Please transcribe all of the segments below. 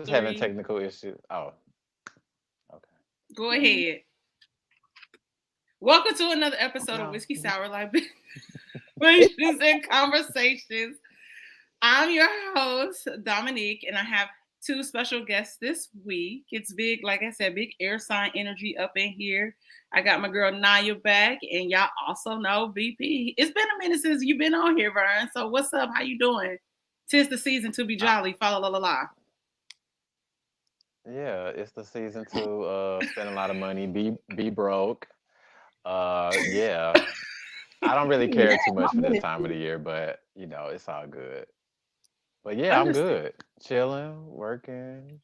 was having three. technical issues. Oh, okay. Go ahead. Welcome to another episode of No. Whiskey Sour Libations and Conversations. I'm your host, Dominique, and I have two special guests this week. It's big, like I said, big air sign energy up in here. I got my girl Naya back, and y'all also know VP. It's been a minute since you've been on here, Vern. So what's up? How you doing? 'Tis the season to be Uh, jolly. Fa la la la la. yeah, it's the season to spend a lot of money, be broke. Yeah. I don't really care too much for this time of the year, but it's all good. But yeah, I'm Understand. good. Chilling, working,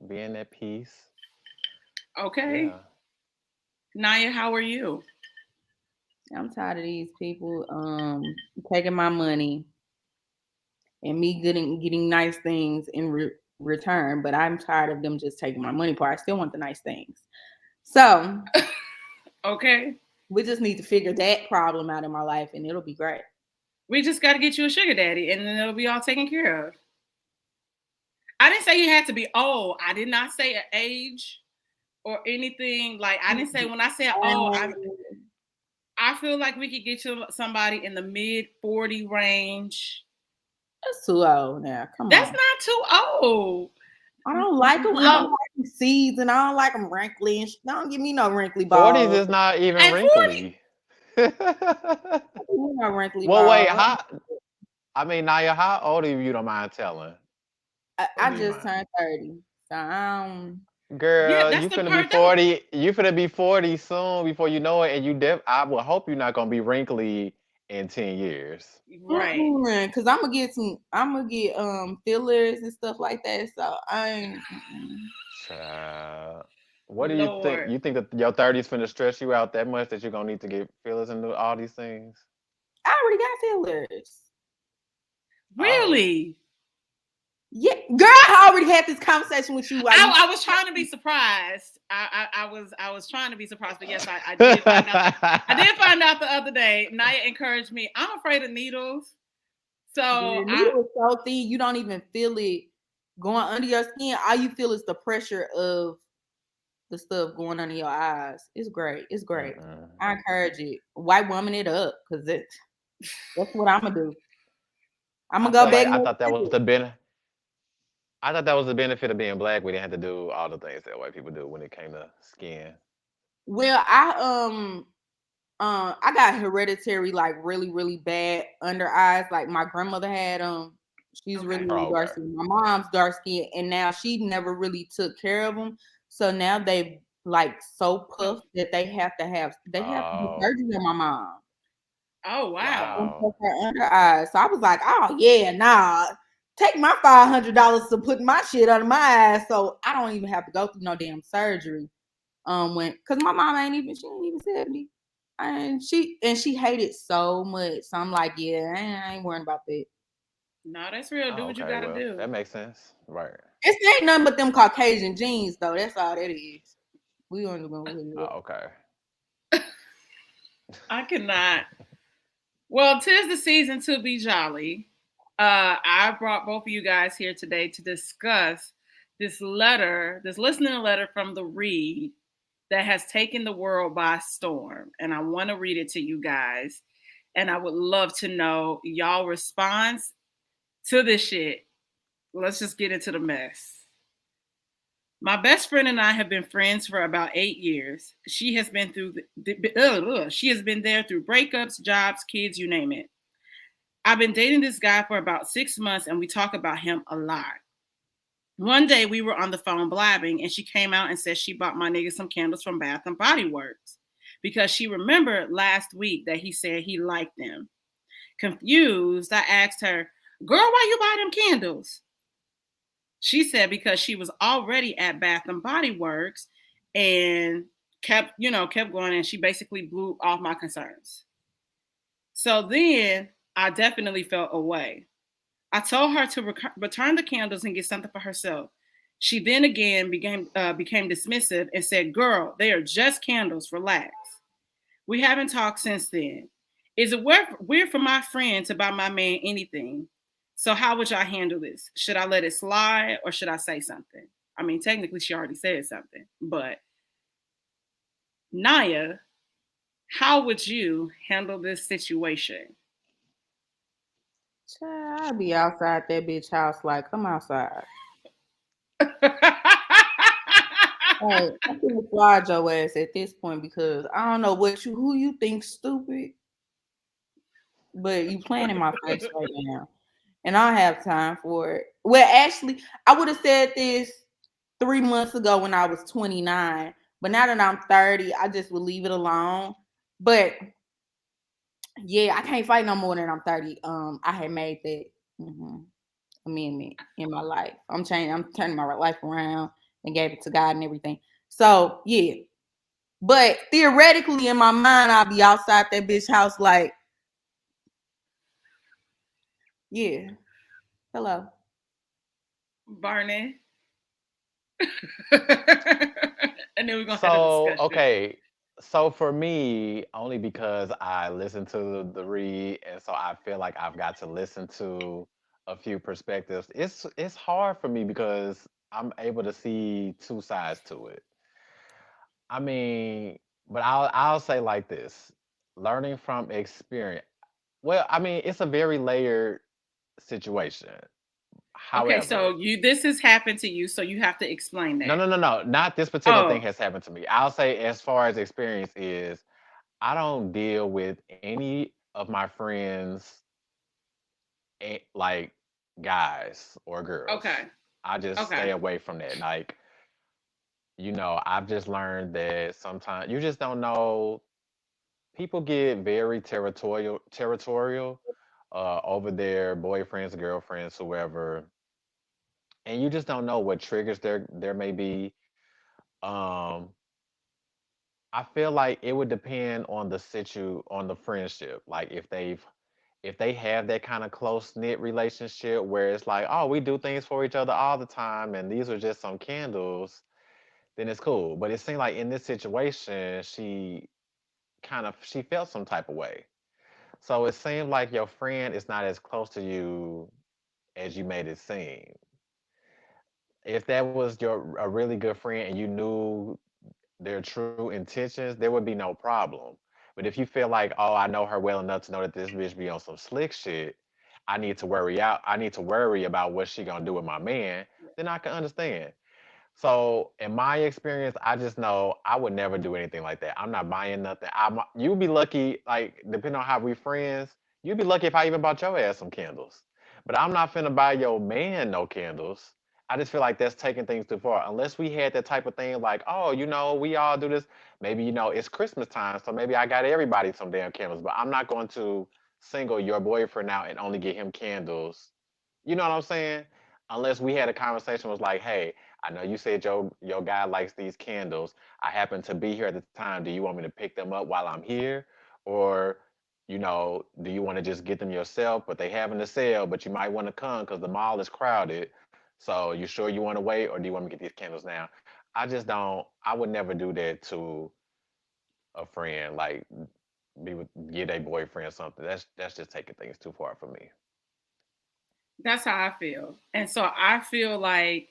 being at peace. Okay. Yeah. Naya, how are you? I'm tired of these people taking my money and me getting nice things in return, but I'm tired of them just taking my money part. I still want the nice things. So Okay. we just need to figure that problem out in my life and it'll be great. We just got to get you a sugar daddy and then it'll be all taken care of. I didn't say you had to be old. I did not say an age or anything. Like, I didn't say when I said old, I feel like we could get you somebody in the mid 40 range. That's too old now. Come That's on. not too old. I don't like them. I don't like them seeds and I don't like them wrinkly. And don't give me no wrinkly balls. 40s is not even At 40, wrinkly. No wrinkly Well, balls. wait, Naya, how old are you? You don't mind telling? I just turned 30. So Girl, that's you the finna be part. 40. You finna be 40 soon before you know it, and I will hope you're not gonna be wrinkly in 10 years. Right. Because I'm gonna get fillers and stuff like that. So I ain't. Child. What do you think? Lord. You think that your 30s finna stress you out that much that you're gonna need to get fillers and do all these things? I already got fillers. Oh. Really? Yeah, girl, I already had this conversation with you. I was trying to be surprised. I was trying to be surprised, but yes, I did find out. I did find out the other day. Naya encouraged me. I'm afraid of needles, so The needle is so thin you don't even feel it going under your skin. All you feel is the pressure of the stuff going under your eyes. It's great. It's great. I encourage it. White woman it up because that's what I'm gonna do. I'm gonna go back. I thought that was I thought that was the benefit of being black. We didn't have to do all the things that white people do when it came to skin. Well, I got hereditary, like really, really bad under eyes. Like my grandmother had she's really, really dark skin. My mom's dark skin, and now she never really took care of them. So now they like so puffed that they have to do surgery on my mom. Oh wow. Her under eyes. So I was like, oh yeah, nah. Take my $500 to put my shit under my eyes, so I don't even have to go through no damn surgery. Cause my mom she ain't even 70. And she hated so much. So I'm like, yeah, I ain't worrying about that. No, that's real. Do what you Okay, gotta well, do. that makes sense. Right. It's ain't nothing but them Caucasian genes though. That's all that is. We only gonna Oh, okay. I cannot. Well, 'tis the season to be jolly. I brought both of you guys here today to discuss this listening letter from the Read that has taken the world by storm. And I want to read it to you guys. And I would love to know y'all response to this shit. Let's just get into the mess. My best friend and I have been friends for about 8 years. She has been she has been there through breakups, jobs, kids, you name it. I've been dating this guy for about 6 months and we talk about him a lot. One day we were on the phone blabbing and she came out and said she bought my nigga some candles from Bath and Body Works because she remembered last week that he said he liked them. Confused, I asked her, "Girl, why you buy them candles?" She said because she was already at Bath and Body Works and kept going, and she basically blew off my concerns. So then I definitely felt away. I told her to return the candles and get something for herself. She then again became dismissive and said, "Girl, they are just candles. Relax." We haven't talked since then. Is it weird for my friend to buy my man anything? So how would y'all handle this? Should I let it slide or should I say something? I mean, technically she already said something, but Naya, how would you handle this situation? Child, I'd be outside that bitch house like, come outside. Hey, I'm gonna slide your ass at this point because I don't know who you think stupid, but you playing in my face right now. And I don't have time for it. Well, actually, I would have said this 3 months ago when I was 29, but now that I'm 30, I just would leave it alone. But yeah, I can't fight no more than I'm 30. I had made that amendment in my life. I'm turning my life around and gave it to God and everything. So yeah. But theoretically in my mind, I'll be outside that bitch house like, yeah. Hello. Barney. And then we're gonna have a discussion. Okay. So for me, only because I listen to the read, and so I feel like I've got to listen to a few perspectives. It's hard for me because I'm able to see two sides to it. I mean, but I'll say like this: learning from experience. Well, I mean, it's a very layered situation. Okay, However, so this has happened to you, so you have to explain no, that. no, no, no. Not this particular thing Oh, has happened to me. I'll say as far as experience is, I don't deal with any of my friends like guys or girls. okay. I just Okay. stay away from that. Like, I've just learned that sometimes you just don't know. People get very territorial over their boyfriends, girlfriends, whoever, and you just don't know what triggers there may be. Um, I feel like it would depend on on the friendship. Like if they have that kind of close knit relationship where it's like, oh, we do things for each other all the time, and these are just some candles, then it's cool. But it seemed like in this situation, she felt some type of way. So it seemed like your friend is not as close to you as you made it seem. If that was a really good friend and you knew their true intentions, there would be no problem. But if you feel like, oh, I know her well enough to know that this bitch be on some slick shit, I need to worry about what she gonna do with my man, then I can understand. So in my experience, I just know I would never do anything like that. I'm not buying nothing. You'd be lucky, like depending on how we friends, you'd be lucky if I even bought your ass some candles. But I'm not finna buy your man no candles. I just feel like that's taking things too far. Unless we had that type of thing like, oh, we all do this. Maybe, it's Christmas time, so maybe I got everybody some damn candles. But I'm not going to single your boyfriend out and only get him candles. You know what I'm saying? Unless we had a conversation was like, hey, I know you said your guy likes these candles. I happen to be here at the time. Do you want me to pick them up while I'm here? Or, do you want to just get them yourself? But they having a sale, but you might want to come because the mall is crowded. So you sure you want to wait or do you want me to get these candles now? I would never do that to a friend, like get a boyfriend something. That's just taking things too far for me. That's how I feel. And so I feel like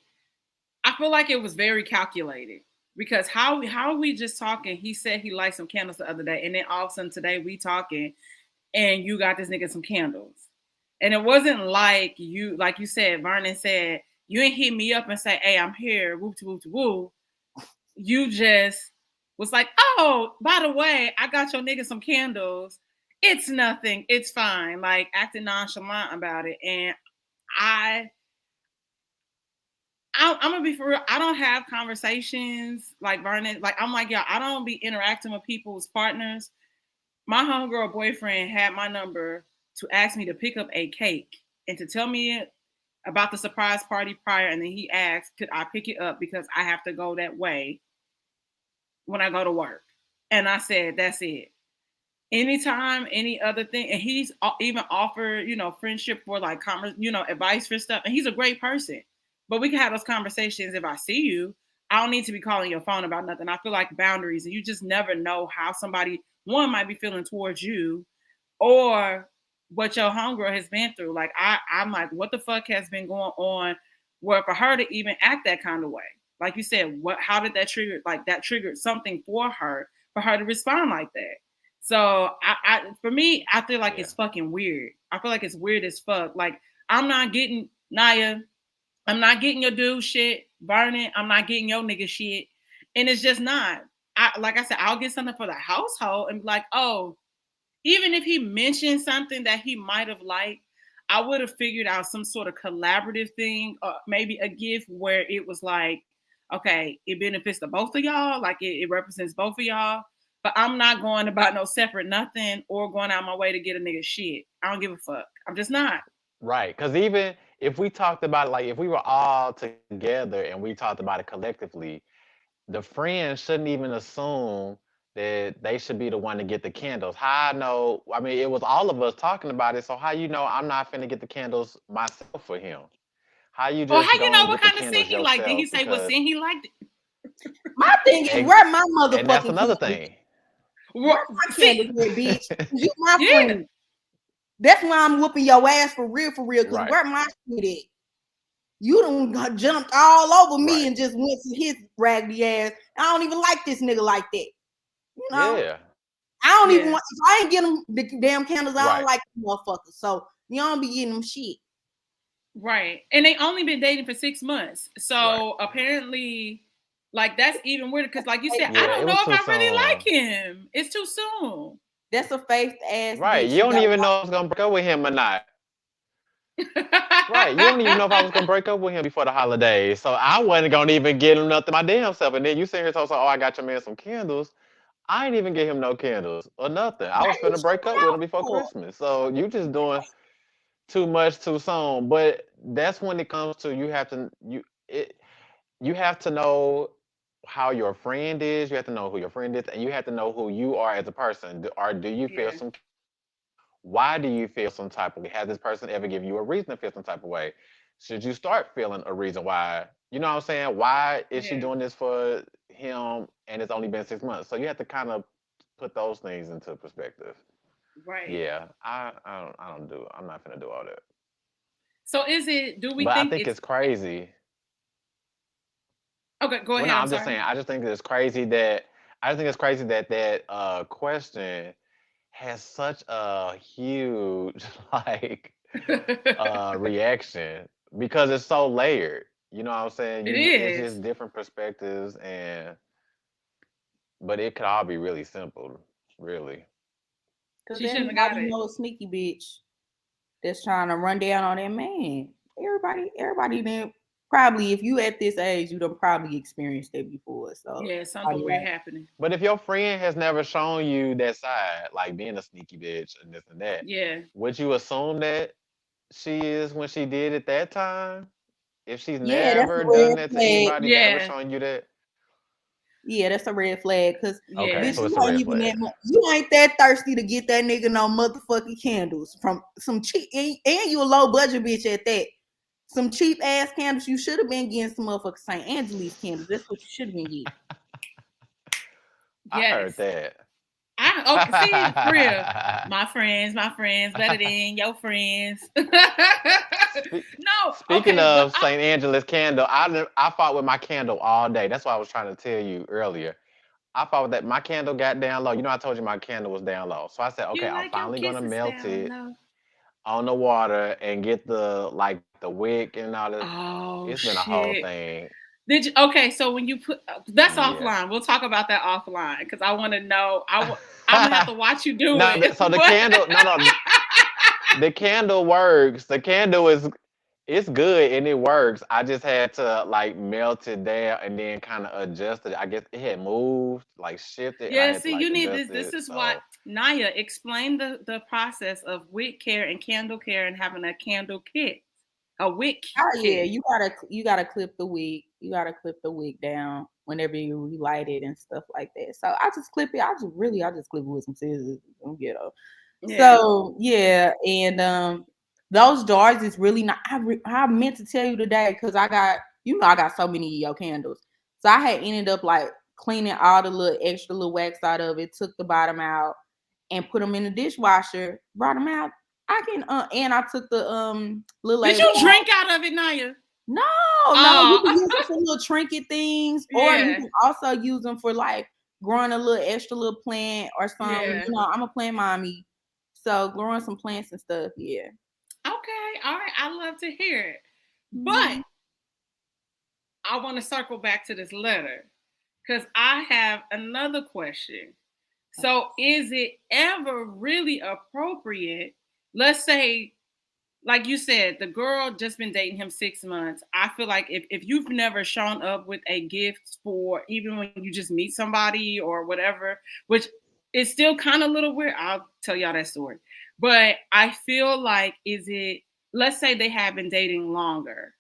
it was very calculated because how are we just talking? He said he liked some candles the other day, and then all of a sudden today we talking, and you got this nigga some candles, and it wasn't like you said, Vernon said you ain't hit me up and say, "Hey, I'm here," whoop to whoop to whoop. You just was like, "Oh, by the way, I got your nigga some candles. It's nothing. It's fine." Like acting nonchalant about it, and I I'm gonna be for real. I don't have conversations like Vernon. Like I'm like, yeah, I don't be interacting with people's partners. My homegirl boyfriend had my number to ask me to pick up a cake and to tell me about the surprise party prior, and then he asked, could I pick it up because I have to go that way when I go to work. And I said, that's it. Anytime, any other thing, and he's even offered, friendship for like advice for stuff, and he's a great person. But we can have those conversations. If I see you, I don't need to be calling your phone about nothing. I feel like boundaries, and you just never know how somebody one might be feeling towards you, or what your homegirl has been through. Like I'm like, what the fuck has been going on where for her to even act that kind of way? Like you said, how did that trigger, like that triggered something for her to respond like that. So for me, I feel like it's fucking weird. I feel like it's weird as fuck. Like I'm not getting Naya, I'm not getting your dude shit, Vernon, I'm not getting your nigga shit. And it's just not. Like I said, I'll get something for the household and be like, oh, even if he mentioned something that he might have liked, I would have figured out some sort of collaborative thing, or maybe a gift where it was like, okay, it benefits the both of y'all, like it represents both of y'all. But I'm not going about no separate nothing or going out my way to get a nigga shit. I don't give a fuck. I'm just not. Right. Because even if we talked about it, like if we were all together and we talked about it collectively, the friends shouldn't even assume that they should be the one to get the candles. How I know, I mean, it was all of us talking about it. So how you know I'm not finna get the candles myself for him? How you just how you know what kind of scene he liked? Did he say what scene he liked? My thing is, where my motherfucking and that's another thing. Where my candles at, bitch? You my friend. That's why I'm whooping your ass for real. Because where my shit at? You done jumped all over me and just went to his raggedy ass. I don't even like this nigga like that. You know? Yeah. I don't even want, if I ain't getting them the damn candles, I don't like them motherfuckers. So you don't be getting them shit. Right. And they only been dating for 6 months. So apparently, like, that's even weirder because, like you said, I don't know if I really like him. It's too soon. That's a faith ass. Right. You don't even know if I was going to break up with him or not. Right. You don't even know if I was going to break up with him before the holidays. So I wasn't going to even get him nothing my damn self. And then you sit here talking, oh, I got your man some candles. I ain't even get him no candles or nothing. I was going to break up with him before Christmas. So you just doing too much too soon. But that's when it comes to you have to know how your friend is. You have to know who your friend is, and you have to know who you are as a person. Do you feel some? Why do you feel some type of way? Has this person ever given you a reason to feel some type of way? Should you start feeling a reason why? You know what I'm saying? Why is she doing this for him and it's only been 6 months? So you have to kind of put those things into perspective. Right. Yeah. I'm not gonna do all that. So do we but think I think it's crazy. Okay, go ahead. No, I'm just saying, I just think it's crazy that that question has such a huge reaction because it's so layered. You know what I'm saying? It's just different perspectives, but it could all be really simple, really. Because everybody know a sneaky bitch that's trying to run down on that man. Everybody then probably, if you at this age, you done probably experienced that before. So yeah, something weird happening. But if your friend has never shown you that side, like being a sneaky bitch and this and that, would you assume that she is when she did it that time? If she's never done that to anybody, never shown you that? Yeah, that's a red flag. Because bitch, so you ain't that thirsty to get that nigga no motherfucking candles from some cheap, and you a low budget bitch at that. Some cheap ass candles. You should have been getting some motherfucking St. Angela's candles. That's what you should have been getting. I heard that. See, for real. My friends, better than your friends. No. Speaking of St. Angela's candle, I fought with my candle all day. That's what I was trying to tell you earlier. I fought with that. My candle got down low. You know, I told you my candle was down low. So I said, okay, I'm finally gonna melt it on the water and get the wick and all that. Oh, it's been a whole thing. Did you? Okay, so when you put that's offline. We'll talk about that offline because I want to know. I'm gonna have to watch you do it. So the candle, the candle works. The candle it's good and it works. I just had to melt it down and then kind of adjust it. I guess it had moved, shifted. Yeah, see, you need this. This is what Naya explain the process of wick care and candle care and having a candle kit. A wick. Yeah, you gotta clip the wick. You gotta clip the wick down whenever you relight it and stuff like that. So I just clip it. I just clip it with some scissors and ghetto. Yeah. So yeah, and those jars is really not. I meant to tell you today because I got so many of your candles. So I had ended up cleaning all the extra little wax out of it. Took the bottom out and put them in the dishwasher. Brought them out. I can and I took the little Did you drink out of it, Naya? No, you can use them for little trinket things, or you can also use them for like growing a little extra little plant or something. Yeah. You know, I'm a plant mommy, so growing some plants and stuff. Yeah. Okay, all right. I love to hear it, but I want to circle back to this letter because I have another question. So, is it ever really appropriate? Let's say, like you said, the girl just been dating him 6 months. I feel like if you've never shown up with a gift for even when you just meet somebody or whatever, which is still kind of a little weird. I'll tell y'all that story. But I feel like, let's say they have been dating longer.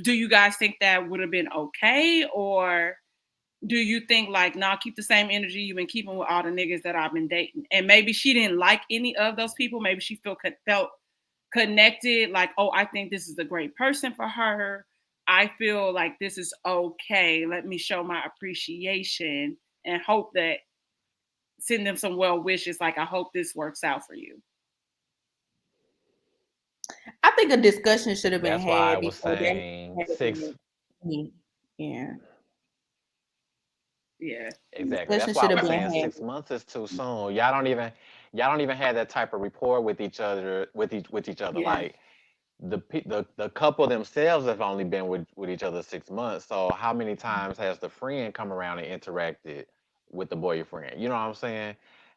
Do you guys think that would have been okay? Or do you think like, nah, keep the same energy you've been keeping with all the niggas that I've been dating? And maybe she didn't like any of those people. Maybe she felt connected, like, oh, I think this is a great person for her. I feel like this is okay. Let me show my appreciation and hope that send them some well wishes. Like, I hope this works out for you. I think a discussion should have been That's had. why I was saying 6. Yeah. Yeah. Exactly. That's why I was saying 6 months is too soon. Y'all don't even have that type of rapport with each other. Yeah. Like the couple themselves have only been with each other 6 months. So how many times has the friend come around and interacted with the boyfriend? You know what I'm saying?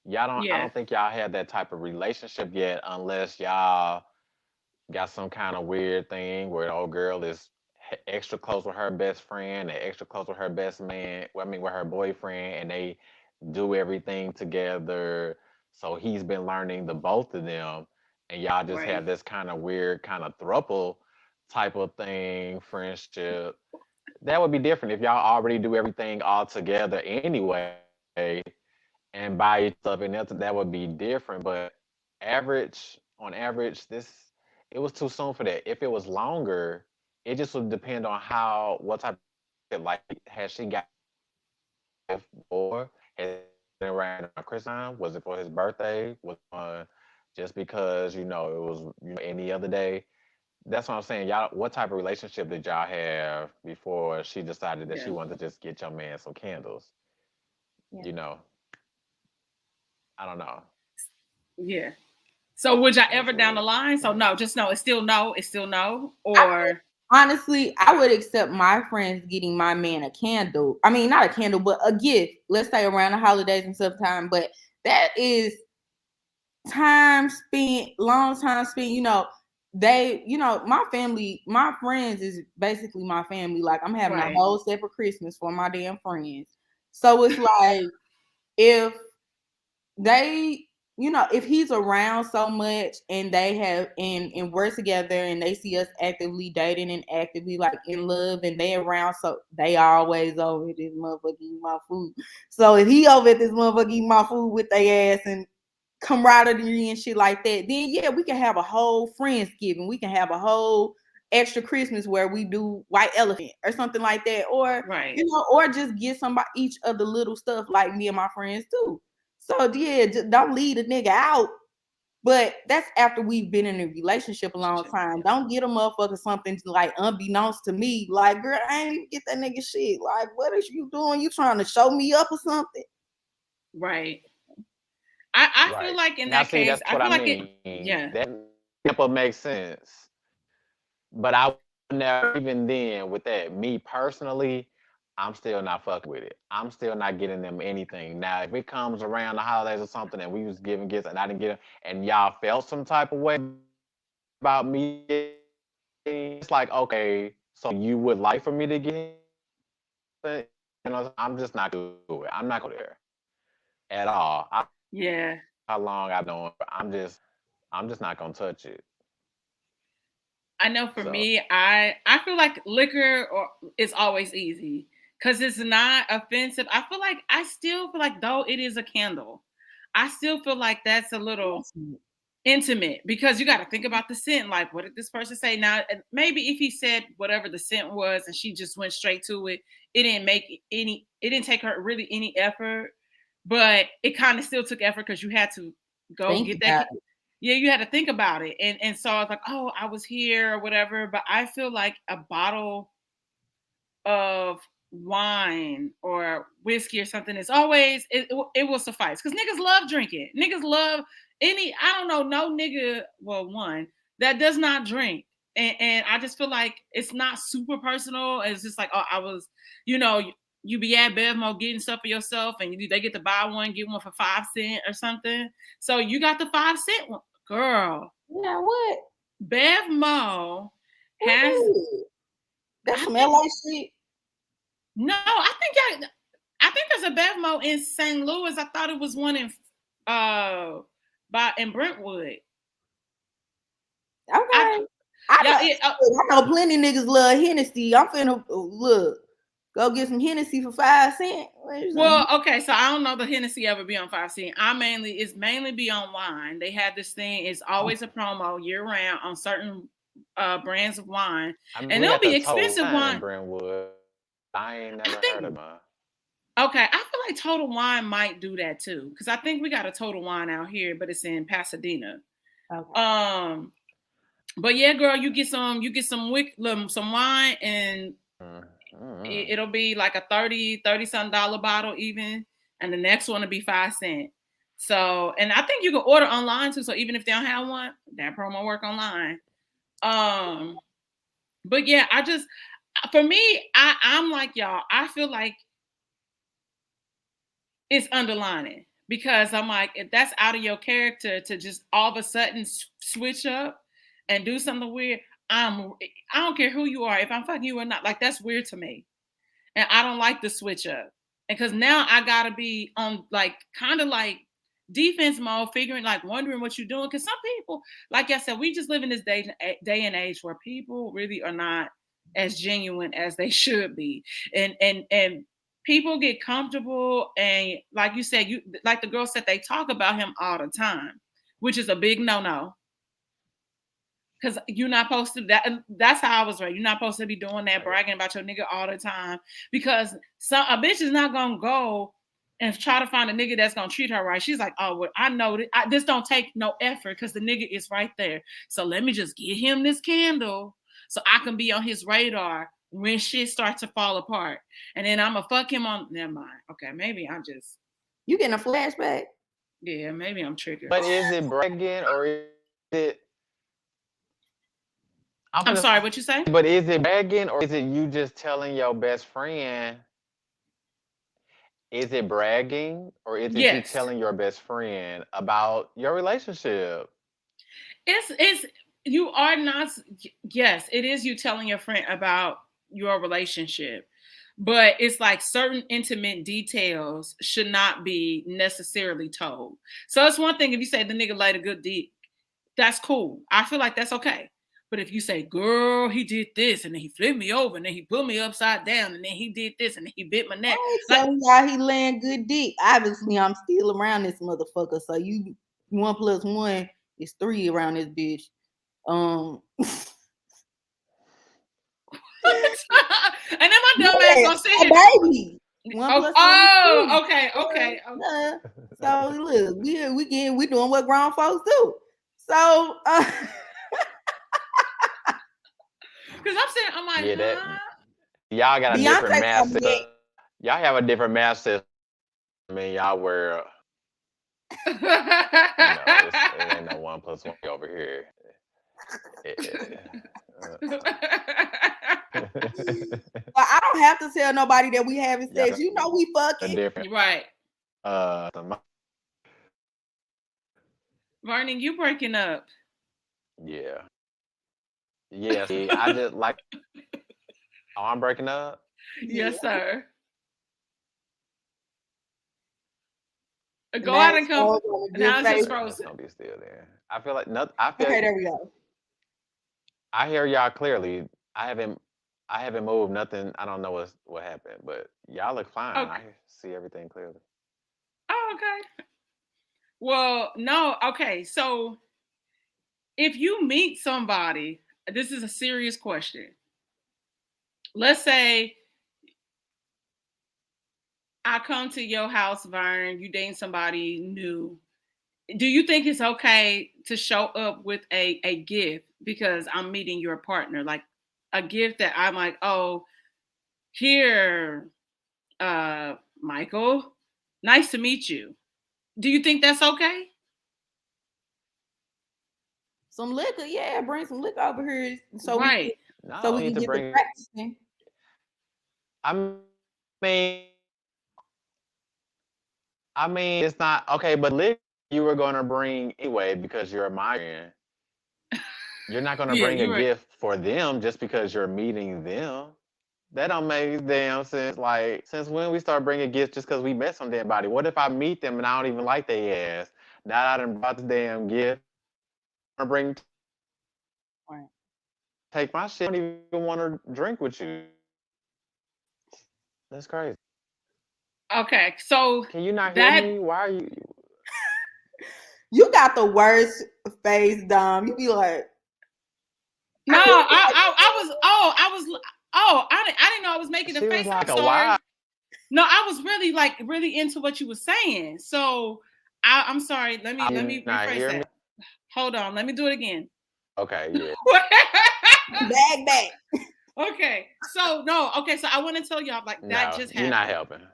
I don't think y'all had that type of relationship yet, unless y'all got some kind of weird thing where the old girl is extra close with her best friend and extra close with her best man. Well, I mean, with her boyfriend, and they do everything together. So he's been learning the both of them, and y'all just have this kind of weird kind of throuple type of thing, friendship. That would be different if y'all already do everything all together anyway, and buy each other, and that would be different. But on average, it was too soon for that. If it was longer, it just would depend on what type of, like, has she got before? Has it been around Christmas time? Was it for his birthday? Was it just because it was any other day? That's what I'm saying. Y'all, what type of relationship did y'all have before she decided that she wanted to just get your man some candles? Yeah. I don't know. Yeah. So would y'all ever down the line? So no, just no. It's still no. It's still no. Or honestly, I would accept my friends getting my man a candle. I mean, not a candle, but a gift. Let's say around the holidays and sometime. But that is time spent, long time spent. My family, my friends is basically my family. Like, I'm having a whole separate Christmas for my damn friends. So it's like, if they, if he's around so much and they have and we're together and they see us actively dating and actively like in love and they around, so they always over this motherfucker eating my food. So if he over at this motherfucker eating my food with their ass and camaraderie and shit like that, then yeah, we can have a whole Friendsgiving. We can have a whole extra Christmas where we do white elephant or something like that, or or just get somebody each of the little stuff like me and my friends do. So yeah, don't leave a nigga out. But that's after we've been in a relationship a long time. Don't get a motherfucker something like unbeknownst to me. Like, girl, I ain't even get that nigga shit. Like, what is you doing? You trying to show me up or something? Right. I feel like in that case, I feel like that example makes sense. But I would never, even then, with that, me personally, I'm still not fucking with it. I'm still not getting them anything. Now, if it comes around the holidays or something and we was giving gifts and I didn't get them, and y'all felt some type of way about me, it's like, okay, so you would like for me to get it? I'm just not going to do it. I'm not going there at all. How long I've known, I'm just not going to touch it. I know for me, I feel like liquor is always easy because it's not offensive. I still feel like though it is a candle, I still feel like that's a little intimate because you got to think about the scent. Like, what did this person say? Now, maybe if he said whatever the scent was and she just went straight to it, it didn't take her really any effort, but it kind of still took effort because you had to go get that. Yeah, you had to think about it. And so I was like, oh, I was here or whatever. But I feel like a bottle of wine or whiskey or something is always it will suffice because niggas love drinking. Niggas love I don't know, no nigga, well, one that does not drink. And I just feel like it's not super personal. It's just like, oh, I was, you be at Bevmo getting stuff for yourself and they get to buy one, get one for 5 cents or something. So you got the 5 cent one. Girl. Yeah, what? Bevmo has that's some LA shit. No, I think there's a Bevmo in St. Louis. I thought it was one in Brentwood. Okay. I know plenty niggas love Hennessy. I'm finna go get some Hennessy for 5 cents. Well, okay, so I don't know the Hennessy ever be on 5 cents. It's mainly be on wine. They have this thing. It's always a promo year round on certain brands of wine, and it'll be expensive wine. Brentwood. I ain't never heard of mine. Okay, I feel like Total Wine might do that too, because I think we got a Total Wine out here, but it's in Pasadena. Okay. But yeah, girl, you get some wine, and it'll be like a $30-something bottle even, and the next one will be 5 cents. So, and I think you can order online too. So even if they don't have one, that promo work online. But yeah, for me, I'm like y'all. I feel like it's underlining because I'm like, if that's out of your character to just all of a sudden switch up and do something weird, I don't care who you are. If I'm fucking you or not, like that's weird to me. And I don't like the switch up. And because now I gotta be on like kind of like defense mode, wondering what you're doing. Because some people, like I said, we just live in this day and age where people really are not as genuine as they should be. And people get comfortable, and like you said, like the girl said, they talk about him all the time, which is a big no-no. Because you're not supposed to, that's how I was raised. You're not supposed to be doing that, bragging about your nigga all the time. Because a bitch is not gonna go and try to find a nigga that's gonna treat her right. She's like, oh, well, I know that this don't take no effort because the nigga is right there. So let me just get him this candle so I can be on his radar when shit starts to fall apart. And then I'm gonna fuck him on. Never mind. Okay, maybe I'm just. You getting a flashback? Yeah, maybe I'm triggered. But is it bragging or is it? I'm sorry, what you say? But is it bragging or is it you just telling your best friend? Is it bragging or is it you telling your best friend about your relationship? It's you are not. Yes, it is you telling your friend about your relationship, but it's like certain intimate details should not be necessarily told. So it's one thing if you say the nigga laid a good dick, that's cool. I feel like that's okay. But if you say, girl, he did this, and then he flipped me over, and then he put me upside down, and then he did this, and then he bit my neck. So y'all, he laying good dick. Obviously, I'm still around this motherfucker. So 1 + 1 is 3 around this bitch. And then my dumb ass gonna sit here. Baby. Okay. So look, we doing what grown folks do. So because I'm like, y'all got a different math system. Y'all have a different math system. I mean, y'all were it ain't no 1 + 1 over here. Well, I don't have to tell nobody that we having sex. You know we fucking. Right. Vernon, you breaking up. Yeah. Yeah, see, I just like. Oh, I'm breaking up? Yes, sir. Go out and come. Now it's just frozen. Don't be still there. I feel like nothing. Okay, there we go. I hear y'all clearly. I haven't moved nothing. I don't know what happened, but y'all look fine. Okay. I see everything clearly. Oh, okay. Well, no, okay. So if you meet somebody, this is a serious question. Let's say I come to your house, Vern, you dating somebody new, do you think it's okay to show up with a gift because I'm meeting your partner? Like a gift that I'm like, oh, here, Michael, nice to meet you. Do you think that's okay? Some liquor, yeah, bring some liquor over here so Right. No, we need can to get the bring. practicing. I mean, it's not okay, but liquor you were gonna bring anyway because you're my friend. You're not gonna Yeah, bring a you're right. gift for them just because you're meeting them. That don't make damn sense. Like, since when we start bringing gifts just because we met some damn body? What if I meet them and I don't even like their ass? Now I done brought the damn gift. I bring Right. take my shit. I don't even want to drink with you. That's crazy. Okay, so Can you not hear that me? Why are you? You got the worst face, Dom. You be like, no, I I was I didn't know I was making a She was face. like I'm a sorry. wild. No, I was really into what you were saying. So I'm sorry. Let me Not rephrase hear me? that. Hold on. Let me do it again. Okay, yeah. back. Okay. So no. Okay. So I want to tell y'all like that No, just you're not happened. helping.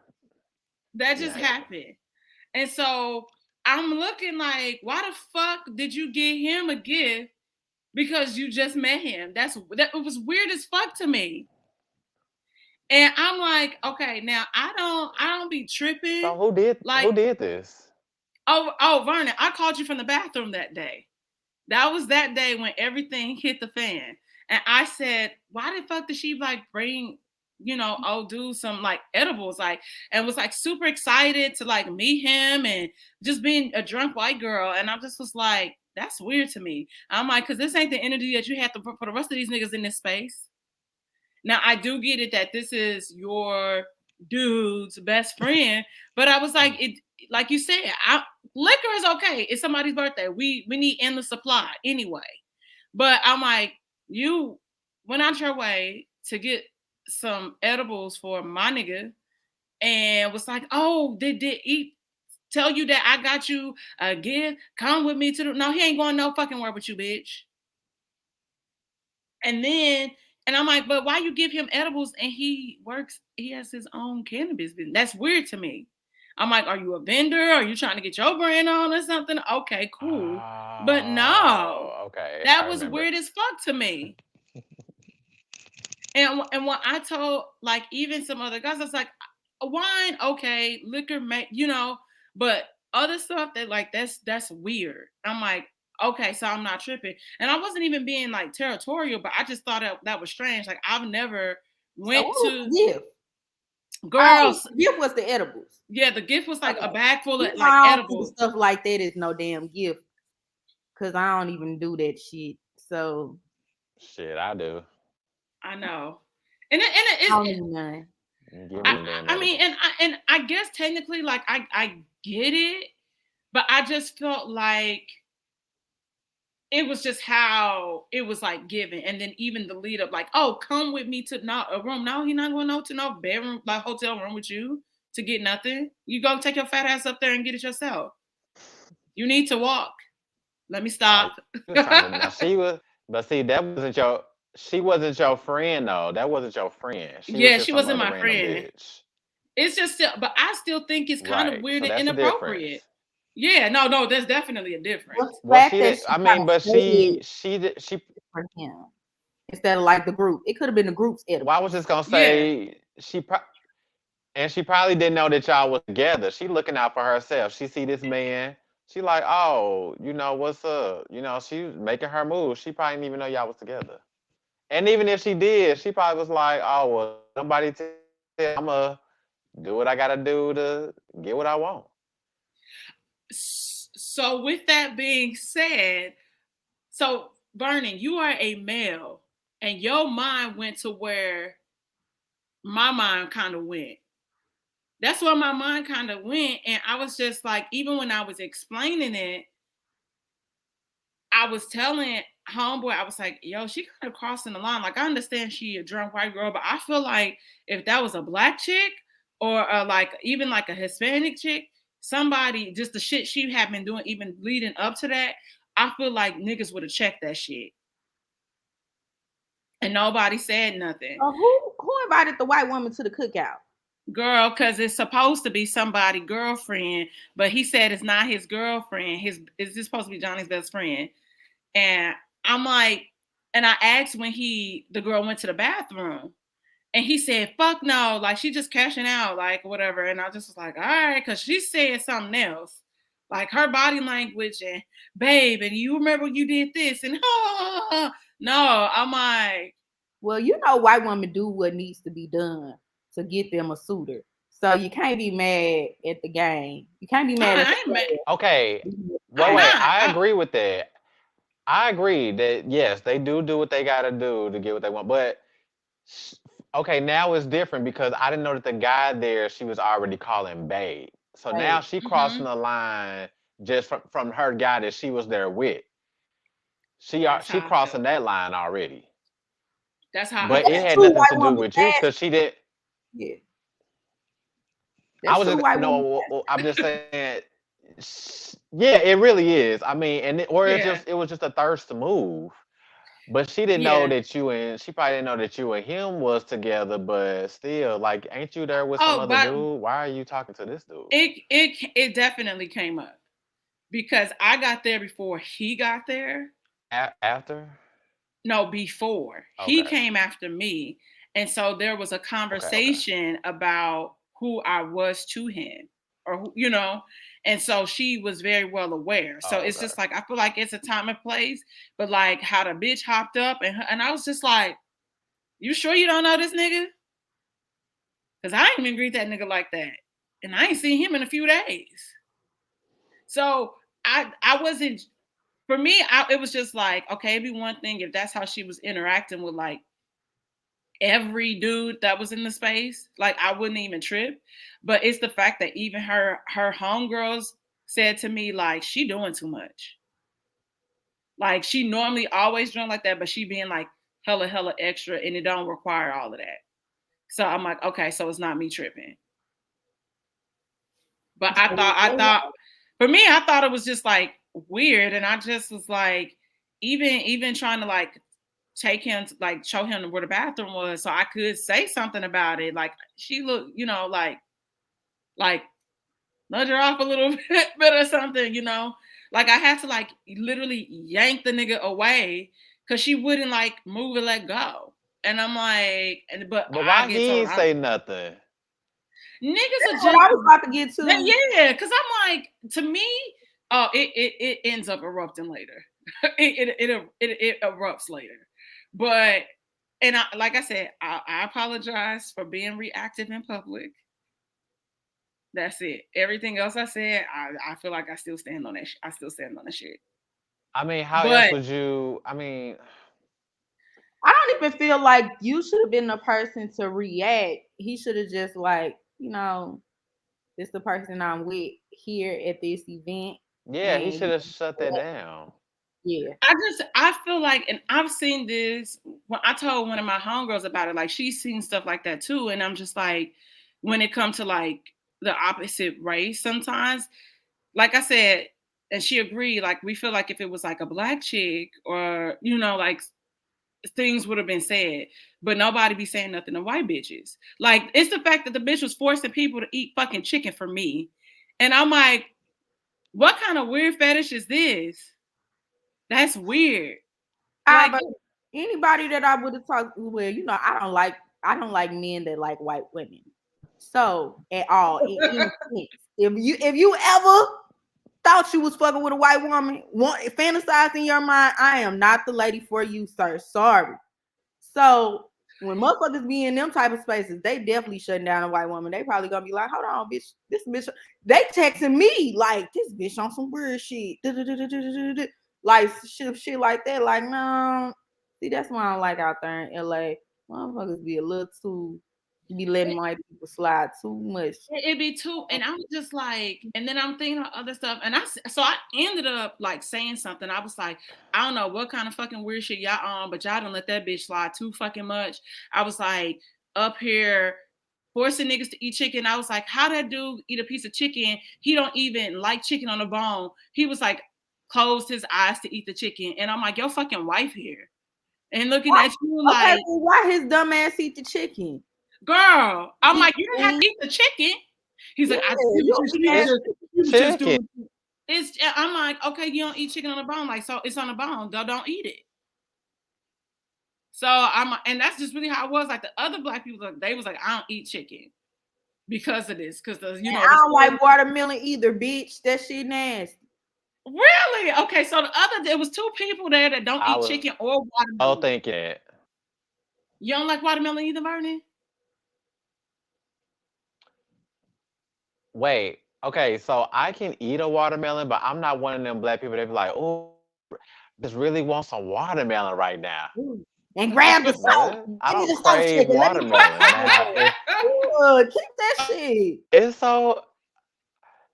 That You're just not helping. happened. And so I'm looking like, why the fuck did you give him a gift because you just met him? That it was weird as fuck to me. And I'm like, okay, now I don't be tripping. So who did Like, this? oh, Vernon, I called you from the bathroom that day. That was that day when everything hit the fan. And I said, why the fuck did she like bring, do some like edibles, like, and was like super excited to like meet him and just being a drunk white girl. And I just was like, that's weird to me. I'm like, because this ain't the energy that you have to put for the rest of these niggas in this space. Now I do get it that this is your dude's best friend, but I was like, it like you said, liquor is okay. It's somebody's birthday. We need endless supply anyway. But I'm like, you went out your way to get some edibles for my nigga and was like, oh, did he tell you that I got you a gift? Come with me to the no, he ain't going no fucking where with you, bitch. And I'm like, but why you give him edibles and he has his own cannabis business? That's weird to me. I'm like, are you a vendor? Are you trying to get your brand on or something? Okay, cool. But no, Okay, that I was remember. weird as fuck to me. And when I told like even some other guys, I was like, wine, okay, liquor, but other stuff that like that's weird. I'm like, okay, so I'm not tripping. And I wasn't even being like territorial, but I just thought that was strange. Like I've never went to gift. girls. Gift was the edibles. Yeah, the gift was like a bag full of like edibles. Stuff like that is no damn gift. Cause I don't even do that shit. So shit, I do. I know. And it I don't even know. I mean, and I guess technically, like I get it, but I just felt like it was just how it was like given, and then even the lead up, like, oh, come with me to a room. No, he's not going to no bedroom, like hotel room with you to get nothing. You go take your fat ass up there and get it yourself. You need to walk. Let me stop. Now she was, but see, that wasn't your. She wasn't your friend though. That wasn't your friend. She wasn't my friend. Bitch. It's just still, but I still think it's kind of weird and inappropriate. Difference. Yeah, no, there's definitely a difference. Well, but she for him instead of like the group. It could have been the group's edible. Well, I was just gonna say she probably didn't know that y'all was together. She looking out for herself. She see this man. She like, oh, what's up? She was making her move. She probably didn't even know y'all was together. And even if she did, she probably was like, oh, well, somebody tell I'm gonna do what I gotta do to get what I want. So with that being said, so Vernon, you are a male and your mind went to where my mind kind of went. That's where my mind kind of went. And I was just like, even when I was explaining it, I was telling homeboy, I was like, yo, she kind of crossing the line. Like, I understand she a drunk white girl, but I feel like if that was a black chick or like even like a Hispanic chick, somebody, just the shit she had been doing, even leading up to that, I feel like niggas would have checked that shit. And nobody said nothing. Who invited the white woman to the cookout? Girl, because it's supposed to be somebody's girlfriend, but he said it's not his girlfriend. It's just supposed to be Johnny's best friend. And I'm like, and I asked when the girl went to the bathroom, and he said, fuck no, like she just cashing out, like whatever. And I just was like, all right, because she said something else. Like her body language and babe, and you remember you did this and no, I'm like, well, you know, white women do what needs to be done to get them a suitor. So you can't be mad at the game. You can't be mad at the game. Okay. Wait, I agree with that. I agree that yes, they do what they gotta do to get what they want. But okay, now it's different because I didn't know that the guy there she was already calling babe. So now she crossing the line just from her guy that she was there with. She crossing that line already. That's how. But it had nothing to do with you because she did. Yeah. I was just I'm just saying. Yeah, it really is. I mean, it was just a thirst to move. But she didn't know that she probably didn't know that you and him was together. But still, like, ain't you there with some other dude? Why are you talking to this dude? It definitely came up because I got there before he got there. After? No, before. Okay. He came after me. And so there was a conversation about who I was to him or who, you know, and so she was very well aware. So it's just like, I feel like it's a time and place, but like how the bitch hopped up and I was just like, you sure you don't know this nigga? Cause I ain't even greet that nigga like that. And I ain't seen him in a few days. So I wasn't, for me, it was just like, okay, it'd be one thing if that's how she was interacting with like every dude that was in the space, like I wouldn't even trip. But it's the fact that even her homegirls said to me, like, she doing too much. Like she normally always drunk like that, but she being like hella extra and it don't require all of that. So I'm like, okay, so it's not me tripping. But I thought for me, I thought it was just like weird. And I just was like, even trying to like take him to, like show him where the bathroom was so I could say something about it. Like she looked, you know, like nudge her off a little bit or something, you know. Like I had to like literally yank the nigga away because she wouldn't like move and let go. And I'm like, but why he ain't say nothing? Niggas are just what I was about to get to. Yeah, because I'm like, to me, it ends up erupting later. it erupts later. But and like I said, I apologize for being reactive in public. That's it. Everything else I said, I feel like I still stand on that. I still stand on the shit. I mean, how else would you? I mean, I don't even feel like you should have been the person to react. He should have just like, you know, this the person I'm with here at this event. Yeah, he should have shut that down. Yeah. I feel like, and I've seen this when I told one of my homegirls about it, like she's seen stuff like that too. And I'm just like, when it comes to like the opposite race, sometimes, like I said, and she agreed, like we feel like if it was like a black chick or, you know, like things would have been said, but nobody be saying nothing to white bitches. Like it's the fact that the bitch was forcing people to eat fucking chicken for me. And I'm like, what kind of weird fetish is this? That's weird. Like, anybody that I would have talked with, you know, I don't like men that like white women. So at all, if you ever thought you was fucking with a white woman, fantasize in your mind, I am not the lady for you, sir. Sorry. So when motherfuckers be in them type of spaces, they definitely shutting down a white woman. They probably gonna be like, hold on, bitch, this bitch. They texting me like this bitch on some weird shit. Like shit like that. Like, no. See, that's why I don't like out there in LA. Motherfuckers be a little too be letting white people slide too much. It'd be too, and I'm just like, and then I'm thinking of other stuff, and I ended up like saying something. I was like, I don't know what kind of fucking weird shit y'all on, but y'all don't let that bitch slide too fucking much. I was like, up here, forcing niggas to eat chicken. I was like, how that dude eat a piece of chicken? He don't even like chicken on the bone. He was like, closed his eyes to eat the chicken. And I'm like, your fucking wife here. And looking at you like, well, why his dumb ass eat the chicken? Girl, I'm like, you didn't have to eat the chicken. He's like, just doing. I'm like, okay, you don't eat chicken on the bone, like, so it's on the bone, don't eat it. So and that's just really how it was. Like the other black people, they was like, I don't eat chicken because of this, because I don't like watermelon either, bitch. That shit nasty. Really? Okay, so there was two people there that don't eat chicken or watermelon. I'll think it. You don't like watermelon either, Vernon? Wait, okay, so I can eat a watermelon, but I'm not one of them black people that be like, oh, just really want some watermelon right now. And grab the salt. I don't crave watermelon. Keep that shit.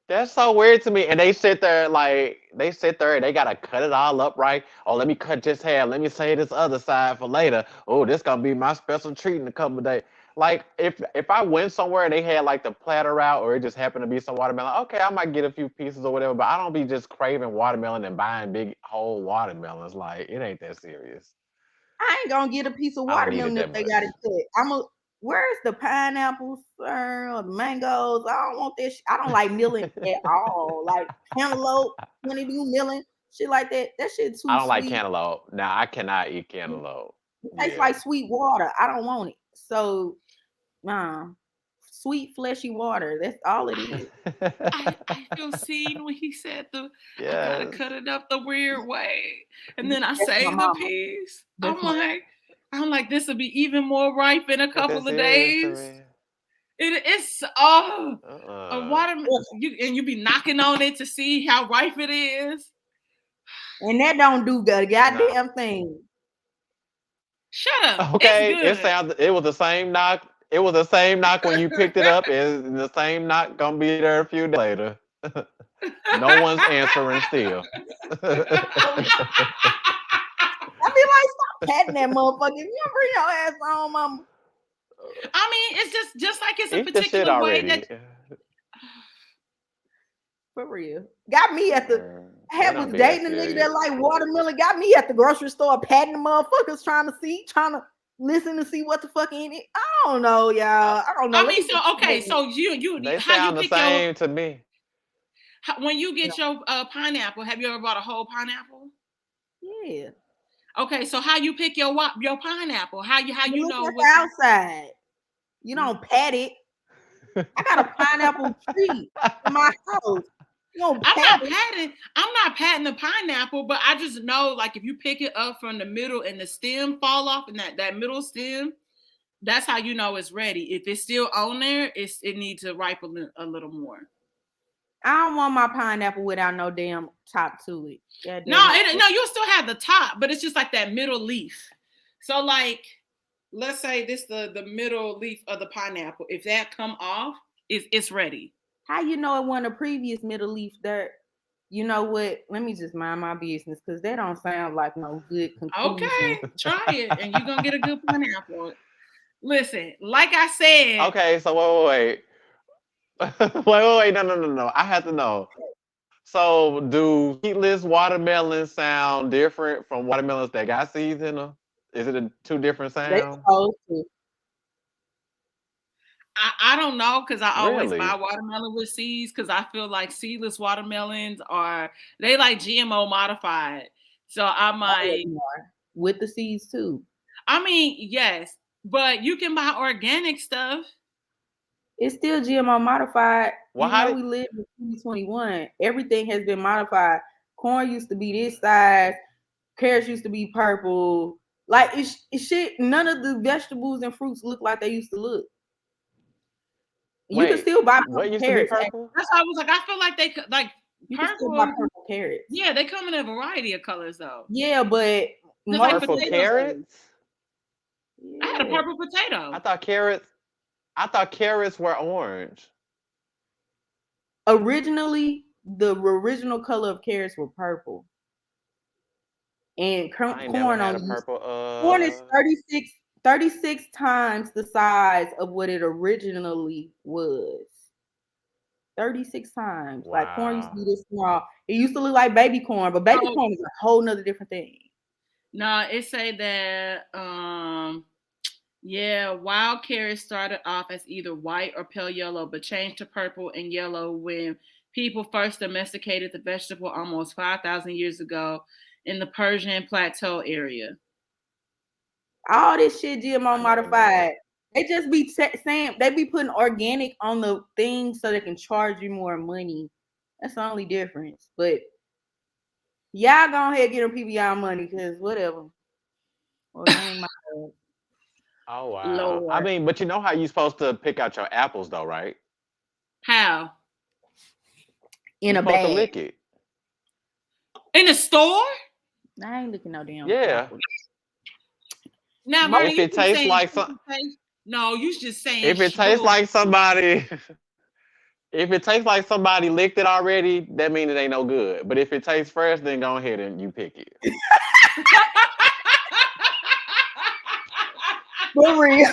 That's so weird to me. And they sit there and they gotta cut it all up right. Oh, let me cut this half. Let me save this other side for later. Oh, this gonna be my special treat in a couple of days. Like if I went somewhere and they had like the platter out, or it just happened to be some watermelon, okay, I might get a few pieces or whatever. But I don't be just craving watermelon and buying big whole watermelons. Like, it ain't that serious. I ain't gonna get a piece of watermelon if they got it cut. Where's the pineapples, sir, or the mangoes? I don't want this. I don't like milling at all. Like cantaloupe, when they do milling, shit like that. That shit too sweet. I don't like cantaloupe. Now, I cannot eat cantaloupe. It tastes like sweet water. I don't want it. So, sweet fleshy water. That's all it is. I feel seen when he said I gotta cut it up the weird way, and then I saved the piece. I'm like, this will be even more ripe in a couple of days. It's a watermelon, you be knocking on it to see how ripe it is, and that don't do the goddamn thing. Shut up. Okay, it was the same knock. It was the same knock when you picked it up, and the same knock gonna be there a few days later. No one's answering still. I be like, stop patting that motherfucker. You bring your ass on, mama. I mean, it's just like it's a particular way that. For real. Got me at the. I was dating a nigga that like watermelon. Got me at the grocery store patting the motherfuckers, trying to listen to see what the fuck in it. I don't know, y'all. I don't know. I mean, so you they sound the same to me. When you get your pineapple, have you ever bought a whole pineapple? Yeah. Okay, so how you pick your pineapple? How you know what's outside? You don't pat it. I got a pineapple tree in my house. I'm not patting the pineapple, but I just know, like, if you pick it up from the middle and the stem fall off, and that middle stem, that's how you know it's ready. If it's still on there, it needs to ripen a little more. I don't want my pineapple without no damn top to it. No, you'll still have the top, but it's just like that middle leaf. So, like, let's say this the middle leaf of the pineapple. If that come off, it's ready. How you know it wasn't a previous middle leaf there? You know what? Let me just mind my business, because that don't sound like no good conclusion. Okay, try it, and you're gonna get a good pineapple. Listen, like I said. Okay, so wait. wait, no. I have to know. So, do seedless watermelons sound different from watermelons that got seeds in them? Is it two different sounds? They supposed to. I don't know, because I always buy watermelon with seeds, because I feel like seedless watermelons they like GMO modified. So I might with the seeds too. I mean, yes, but you can buy organic stuff. It's still GMO modified. Well, we live in 2021. Everything has been modified. Corn used to be this size. Carrots used to be purple. Like, it's shit. None of the vegetables and fruits look like they used to look. You can still buy purple carrots. That's why I was like, I feel like they like you can still buy purple carrots. Yeah, they come in a variety of colors though. Yeah, but purple carrots. Yeah. I had a purple potato. I thought carrots were orange. Originally, the original color of carrots were purple. And corn on purple. Corn is 36 36 times the size of what it originally was. 36 times. Like corn used to Wow. be this small. It used to look like baby corn, but baby corn is a whole nother different thing. No, it say that yeah, wild carrots started off as either white or pale yellow, but changed to purple and yellow when people first domesticated the vegetable almost 5,000 years ago in the Persian Plateau area. All this shit GMO I never knew modified. that. They just be saying they be putting organic on the thing so they can charge you more money. That's the only difference. But y'all go ahead and get them PBI money because whatever. Well, that ain't my bad. Oh wow. I Lord. mean, but you know how you supposed to pick out your apples though, right? How? In You a supposed to bag. lick it. In the store? I ain't looking no damn Yeah. apples. Now, Mo- Bernie, If you it just tastes saying like shit some, to say- No, you just saying if it tastes schmoo. like somebody, if it tastes like somebody licked it already, that means it ain't no good. But if it tastes fresh, then go ahead and you pick it. For real.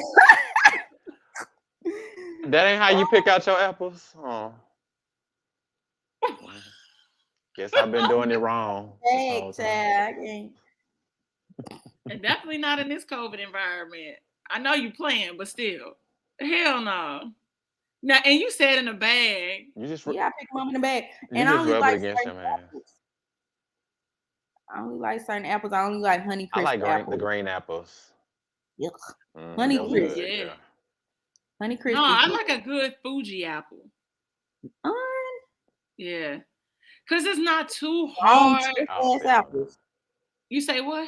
That ain't how you pick out your apples. Oh. Guess I've been doing it wrong this whole Bag, time. child. I can't. And definitely not in this COVID environment. I know you playing, but still. Hell no. Now, and you said in a bag. You just Yeah, I pick them up in the bag. you And I just only rub like it against certain your man. apples. I only like certain apples. I only like Honey I Crisp like the apples. green apples. Yuck. Mhm, Honey those Crisp. good, Yeah. yeah. Honey Crisp. No, is I good. like a good Fuji apple. Un- Yeah. Because it's not too Strong, hard. tough Oh, ass hell no. apples. You say what?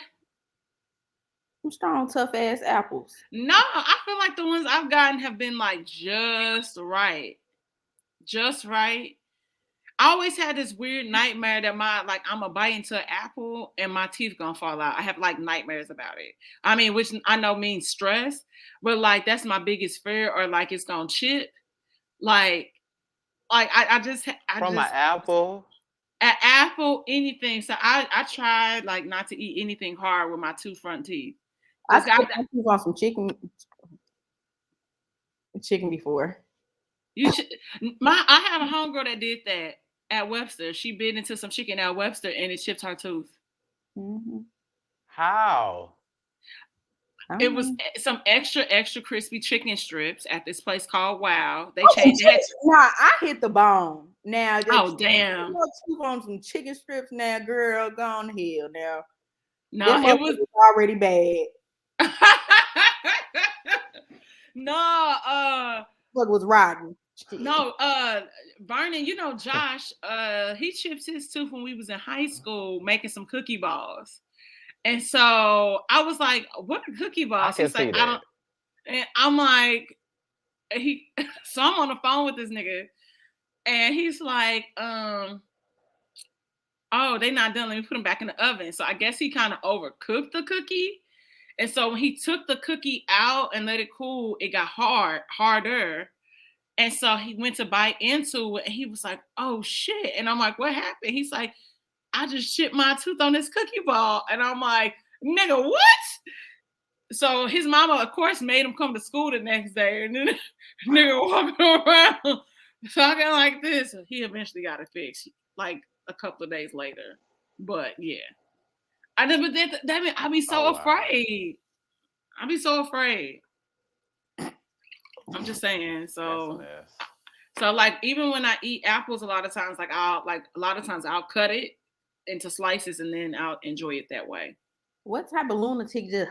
Some strong, tough ass apples. No, I feel like the ones I've gotten have been like just right. Just right. I always had this weird nightmare that I'm gonna bite into an apple and my teeth gonna fall out. I have like nightmares about it. I mean, which I know means stress, but like that's my biggest fear, or like it's gonna chip. Like I just From an apple. an apple, anything. So I tried like not to eat anything hard with my two front teeth. I Just got spit my teeth on some chicken before. you should. I have a homegirl that did that at Webster. She bit into some chicken at Webster and it chipped her tooth. Mm-hmm. How? It was some extra crispy chicken strips at this place called Wow. They Oh, changed it. Nah, I hit the bone. Now, Oh damn! you on some chicken strips now, girl. Gone to hell now. No, Them it was already bad. no. What was rotten? No, Vernon, you know Josh, he chips his tooth when we was in high school making some cookie balls. And so I was like, what are cookie I balls? can He's see like, that. and I'm like, so I'm on the phone with this nigga, and he's like, oh, they not done. Let me put them back in the oven. So I guess he kind of overcooked the cookie. And so when he took the cookie out and let it cool, it got harder. And so he went to bite into it and he was like, oh shit. And I'm like, what happened? He's like, I just chipped my tooth on this cookie ball. And I'm like, nigga, what? So his mama, of course, made him come to school the next day. And then nigga walking around talking like this. He eventually got it fixed like a couple of days later. But yeah. I be so afraid. I be so afraid. I'm just saying. So like even when I eat apples, a lot of times I'll cut it into slices and then I'll enjoy it that way. What type of lunatic just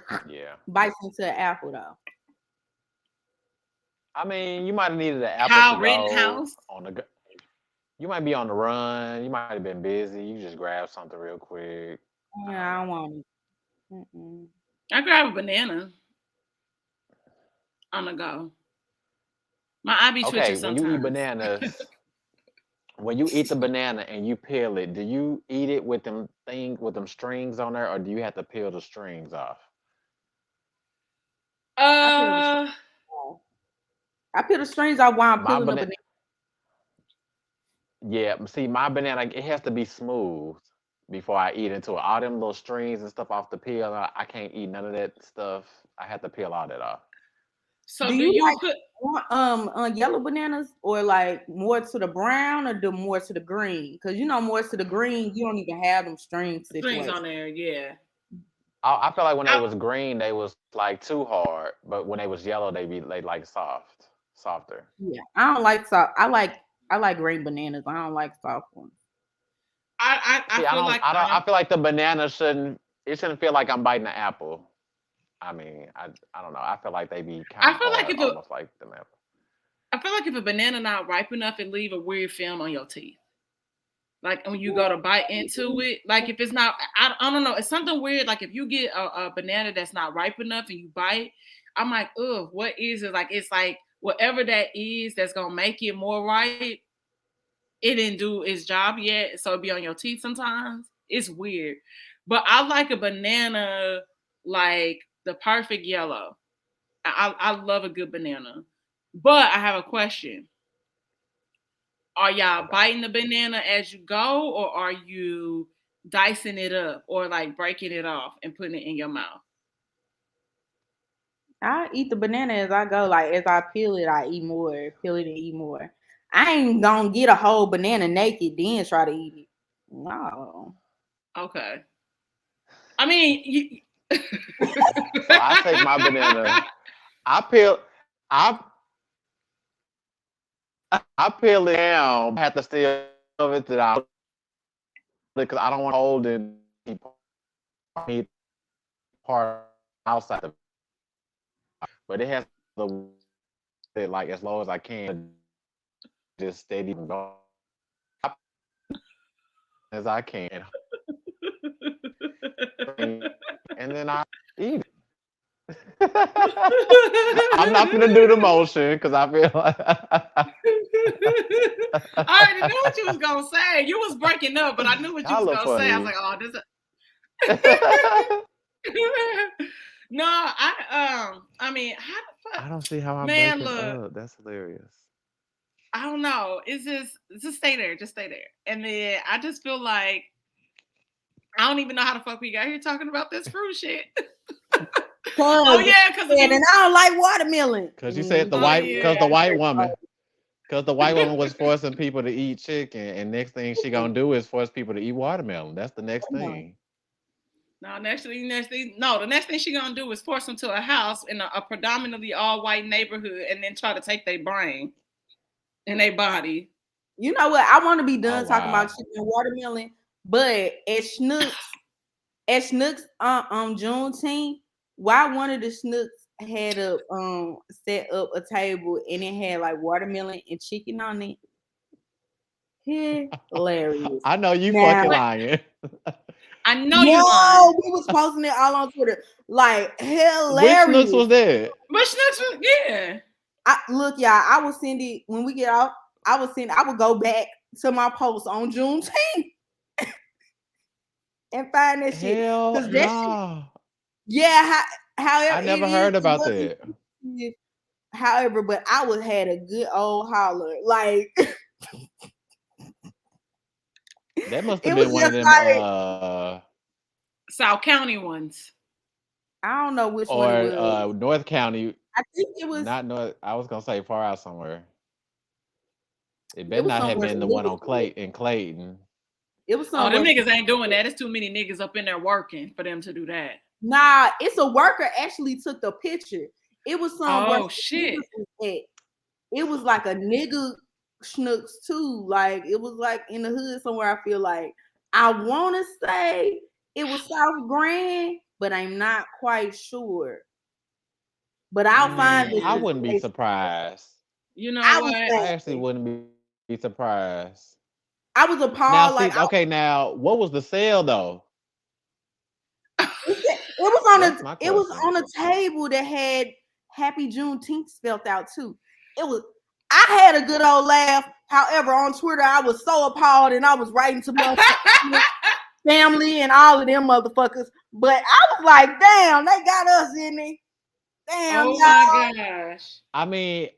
bites into an apple though? I mean, you might have needed an apple Kyle to Rittenhouse. You might be on the run. You might have been busy. You just grab something real quick. Yeah, I don't want it. I grab a banana on the go. My eye be twitching sometimes. When you eat bananas, when you eat the banana and you peel it, do you eat it with them strings on there, or do you have to peel the strings off? I peel the strings off while I'm peeling the banana. Yeah, see, my banana, it has to be smooth. before I eat into it. All them little strings and stuff off the peel, I can't eat none of that stuff. I have to peel all that off. So Do do you you like put yellow bananas or like more to the brown or the more to the green? Because more to the green, you don't even have them string strings on situations. there? Yeah. I feel like when they I, was green, they was like too hard, but when they was yellow, they like softer. Yeah, I don't like soft. I like green bananas. I don't like soft ones. I See, feel like I feel like the banana shouldn't feel like I'm biting an apple. I mean, I don't know. I feel like they be kind I of feel like hard, if a almost like them apple. I feel like if a banana not ripe enough, it leave a weird film on your teeth. Like when you go to bite into it, like if it's not, I don't know, it's something weird. Like if you get a banana that's not ripe enough and you bite, I'm like, ugh, what is it? Like it's like whatever that is that's gonna make it more ripe, it didn't do its job yet, so it be on your teeth sometimes. It's weird, but I like a banana like the perfect yellow. I love a good banana, but I have a question. Are y'all Okay. biting the banana as you go, or are you dicing it up, or like breaking it off and putting it in your mouth? I eat the banana as I go. Like as I peel it, I eat more. Peel it and eat more. I ain't gonna get a whole banana naked then try to eat it. No. Okay. I mean, you. So I take my banana, I peel, I I peel it down. I have to still of it that I because I don't want to hold it any part outside of it. But it has the like as low as I can, just steady go as I can, and then I eat it. I'm not gonna do the motion because I feel like I already knew what you was gonna say. You was breaking up, but I knew what you y'all was look gonna say. I was funny. like, oh, this. No, I mean, how the fuck, I don't see how I'm man? breaking Look, up. That's hilarious. I don't know. It's just stay there, just stay there. And then I just feel like I don't even know how the fuck we got here talking about this fruit shit. Oh Cause yeah, because and I don't like watermelon. Because you said Oh because yeah. the white woman, because the white woman was forcing people to eat chicken, and next thing she gonna do is force people to eat watermelon. That's the next thing. No, the next thing she gonna do is force them to a house in a predominantly all white neighborhood, and then try to take their brain and their body. You know what? I want to be Oh done talking about wow. chicken and watermelon, but at Schnucks on Juneteenth, why one of the Schnucks had a set up a table and it had like watermelon and chicken on it. Hilarious. I know you Now, fucking lying. I know you lying. no, we was posting it all on Twitter. Like Which Snooks hilarious. was that? But Schnucks, yeah. Look, y'all, I will send it when we get off. I will go back to my post on Juneteenth and find that shit. Hell Cause that shit, no. yeah, however I it never is, heard it about wasn't. that. However, but I was had a good old holler. Like That must it have was been one of just them like South County ones. I don't know which one it or was. North County, I think it was not North. I was gonna say far out somewhere. It better not have somewhere been the one on Clayton. It was Oh, them somewhere. niggas ain't doing that. There's too many niggas up in there working for them to do that. Nah, it's a worker actually took the picture. It was somewhere. Oh shit. It was like a nigga Schnucks too. Like it was like in the hood somewhere. I feel like I want to say it was South Grand, but I'm not quite sure. But I'll find this. I wouldn't be surprised. You know I what? was I actually wouldn't be surprised. I was appalled. Now, see, Like okay, now what was the sale though? it was That's my it was question. on a table that had Happy Juneteenth spelled out too. I had a good old laugh. However, on Twitter, I was so appalled and I was writing to my family and all of them motherfuckers. But I was like, damn, they got us in it. Damn, Oh y'all. my gosh. I mean,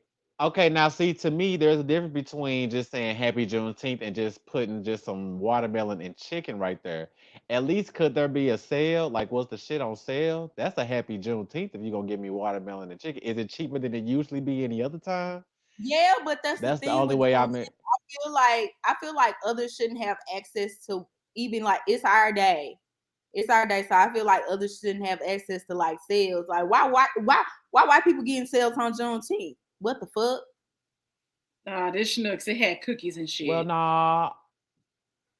Okay, now see, to me, there's a difference between just saying Happy Juneteenth and just putting just some watermelon and chicken right there. At least could there be a sale? Like, what's the shit on sale? That's a Happy Juneteenth if you're gonna give me watermelon and chicken. Is it cheaper than it usually be any other time? Yeah, but that's the That's the thing only with way I Juneteenth. meant. I feel like others shouldn't have access to even like it's our day. It's our day, so I feel like others shouldn't have access to like sales. Like why white people getting sales on Juneteenth? What the fuck? This Schnucks, it had cookies and Well, shit. nah.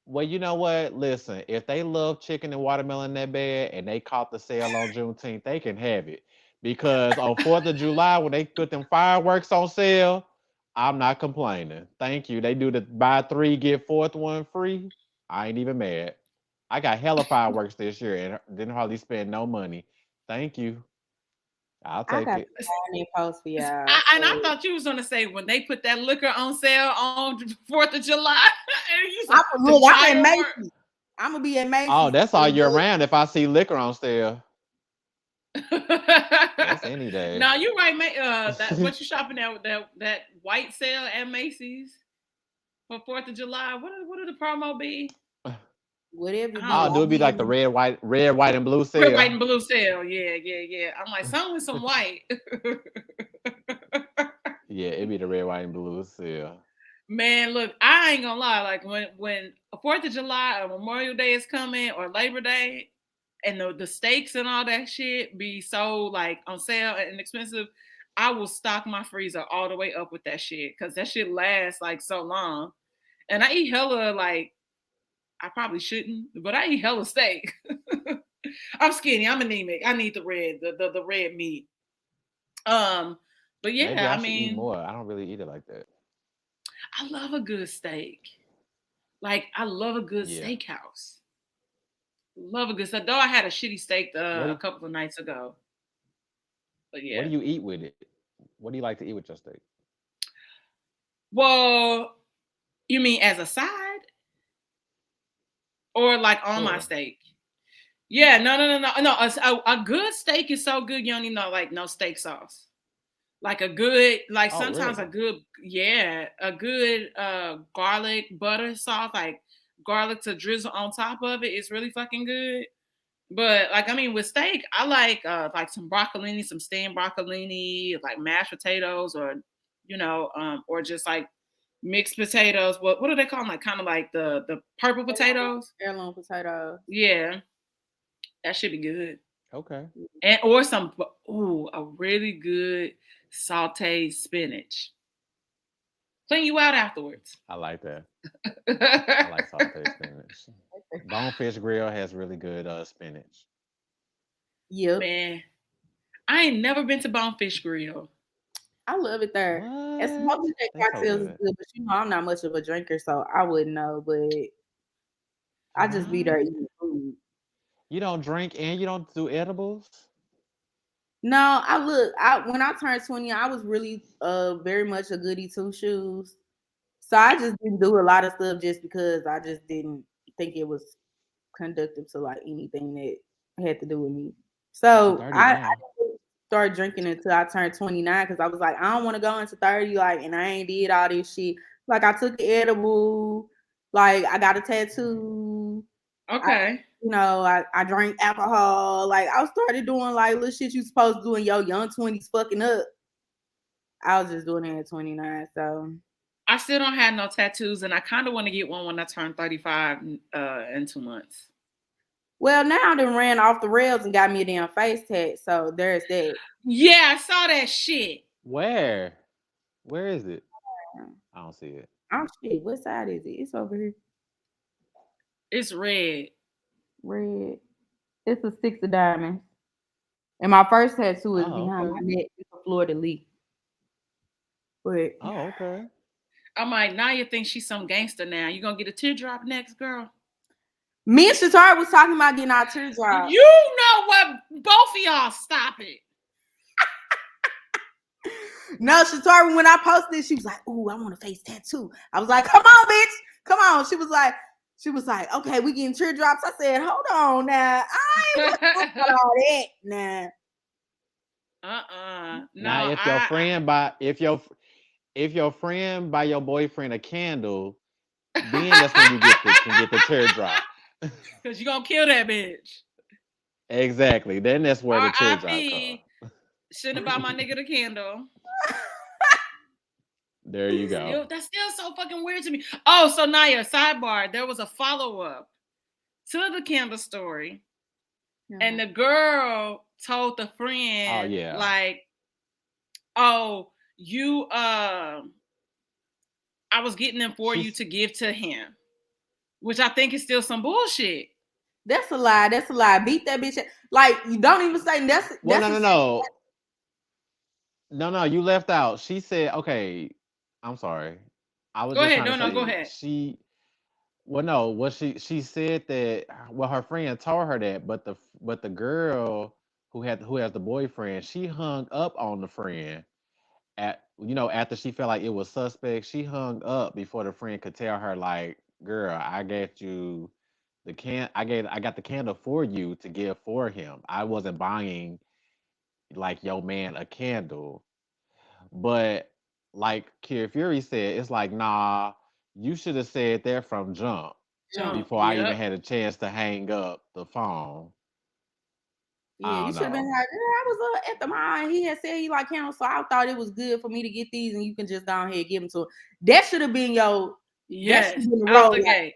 Well, you know what? Listen, if they love chicken and watermelon that bad and they caught the sale on Juneteenth, they can have it. Because on 4th of July, when they put them fireworks on sale, I'm not complaining. Thank you. They do the buy three, get fourth one free. I ain't even mad. I got hella fireworks this year and didn't hardly spend no money. Thank you. I'll I take got it. to find a post for y'all. I thought you was gonna say when they put that liquor on sale on 4th of July, and you said the I'm at firework. Macy's. I'm gonna be at Macy's. Oh, that's all year round if I see liquor on sale. That's any day. No, you're right, mate. What you shopping at with that white sale at Macy's for 4th of July? What did the promo be? Whatever. Oh, do it be like the red, white, and blue sale? Red, white, and blue sale. Yeah. I'm like, something with some white. Yeah, it'd be the red, white, and blue sale. Man, look, I ain't gonna lie. Like when 4th of July or Memorial Day is coming or Labor Day, and the steaks and all that shit be so like on sale and expensive, I will stock my freezer all the way up with that shit because that shit lasts like so long. And I eat hella like I probably shouldn't, but I eat hella steak. I'm skinny. I'm anemic. I need the red meat. But yeah, Maybe I should eat mean, more. I don't really eat it like that. I love a good steak. Like I love a good Yeah. steakhouse. Love a good steak. Though I had a shitty steak a couple of nights ago. But yeah. What do you eat with it? What do you like to eat with your steak? Well, you mean as a side? Or like on my Sure. steak? Yeah, no. A good steak is so good you don't need no steak sauce. Like a good, like Oh, sometimes really? a good garlic butter sauce, like garlic to drizzle on top of it is really fucking good. But like I mean with steak, I like some broccolini, some steamed broccolini, like mashed potatoes or or just like mixed potatoes. What do they call them? Like kind of like the purple potatoes. Heirloom potatoes. Yeah, that should be good. Okay. And or a really good sauteed spinach. Clean you out afterwards. I like that. I like sauteed spinach. Bonefish Grill has really good spinach. Yep. Man, I ain't never been to Bonefish Grill. I love it there. It's supposed to say cocktails is good, but I'm not much of a drinker, so I wouldn't know. But I just be there eating food. You don't drink and you don't do edibles? No, when I turned 20, I was really very much a goody two shoes. So I just didn't do a lot of stuff just because I just didn't think it was conductive to like anything that had to do with me. So I didn't start drinking until I turned 29 because I was like, I don't want to go into 30, like, and I ain't did all this shit. Like I took an edible, like I got a tattoo. Okay. I drank alcohol. Like I started doing like little shit you supposed to do in your young 20s fucking up. I was just doing it at 29. So I still don't have no tattoos, and I kind of want to get one when I turn 35 in 2 months. Well, now I done ran off the rails and got me a damn face tat. So there's that. Yeah, I saw that shit. Where? Where is it? I don't see it. Oh shit, what side is it? It's over here. It's red. Red. It's a 6 of diamonds. And my first tattoo is behind my neck. It's a Florida leaf. But okay. I'm like, now you think she's some gangster now. You gonna get a teardrop next, girl? Me and Shatara was talking about getting our teardrop. You know what? Both of y'all stop it. No, Shatara, when I posted, she was like, "Ooh, I want a face tattoo." I was like, "Come on, bitch, come on." She was like, "Okay, we getting teardrops." I said, "Hold on now, I ain't about all that now." No, now, if your friend if your friend buy your boyfriend a candle, then that's when you can get the teardrop. Because you're going to kill that bitch. Exactly. Then that's where the teardrop R.I.P. comes. Shouldn't have bought my nigga the candle. There you go. That's still so fucking weird to me. Oh, so Naya, sidebar, there was a follow-up to the candle story. And the girl told the friend, like, oh, you I was getting them for you to give to him. Which I think is still some bullshit. That's a lie. That's a lie. Beat that bitch. Like, you don't even say that's no. No, you left out. She said, okay, I'm sorry. I was go just ahead. trying to say, go ahead. She said that, well, her friend told her that, but the girl who has the boyfriend, she hung up on the friend after she felt like it was suspect. She hung up before the friend could tell her, like, girl, I got you I got the candle for you to give for him. I wasn't buying like your man a candle. But like Kira Fury said, it's like, nah, you should have said that from jump before I even had a chance to hang up the phone. Yeah, you should have been like, I was at the mall. He had said he like candles, so I thought it was good for me to get these, and you can just go ahead and give them to him. That should have been your out the gate.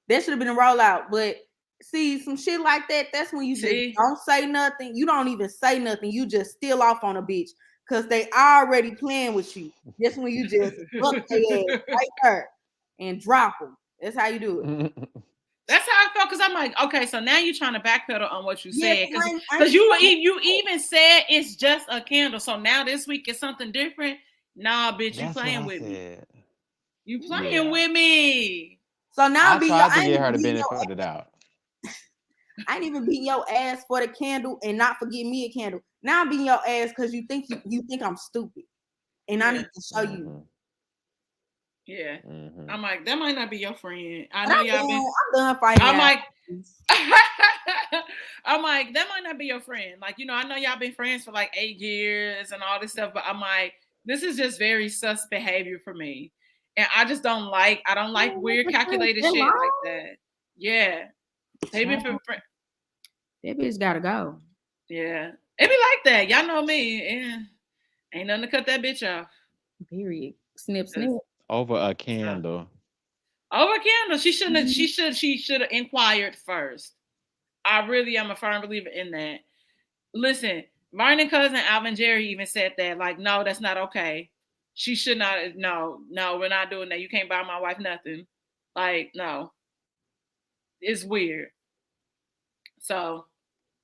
That should have been a rollout. But see, some shit like that, that's when you just don't say nothing. You don't even say nothing. You just steal off on a bitch because they already playing with you. That's when you just look their ass right there and drop them. That's how you do it. That's how I felt, because I'm like, okay, so now you're trying to backpedal on what you said, because you even said it's just a candle. So now this week is something different. Nah, bitch, you playing with me. You playing with me. So now I tried to get her to benefit of the doubt. I ain't even beating your ass for the candle and not for getting me a candle. Now I'm beating your ass because you think I'm stupid, and I need to show you. Yeah, I'm like, that might not be your friend. I know y'all been. I'm done fighting. I'm like, I'm like, that might not be your friend. Like, I know y'all been friends for like 8 years and all this stuff, but I'm like, this is just very sus behavior for me, and I just don't like. I don't like weird, calculated shit like that. Yeah, they been for friends. That bitch gotta go. Yeah, it be like that. Y'all know me. Yeah. Ain't nothing to cut that bitch off. Period. Snip, snip. Over a candle. Over a candle. She shouldn't have, she should have inquired first. I really am a firm believer in that. Listen, Martin cousin Alvin Jerry even said that, like, no, that's not okay. She should not, no, we're not doing that. You can't buy my wife nothing. Like, no. It's weird. So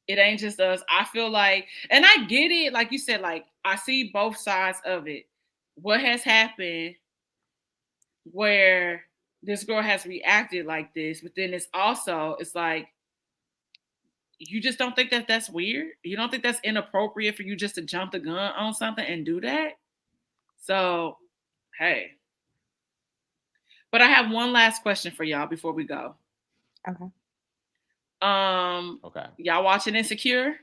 it ain't just us. I feel like, and I get it, like you said, like, I see both sides of it. What has happened where this girl has reacted like this, but then it's like, you just don't think that that's weird? You don't think that's inappropriate for you just to jump the gun on something and do that? So, hey. But I have one last question for y'all before we go. Okay. Okay. Y'all watching Insecure?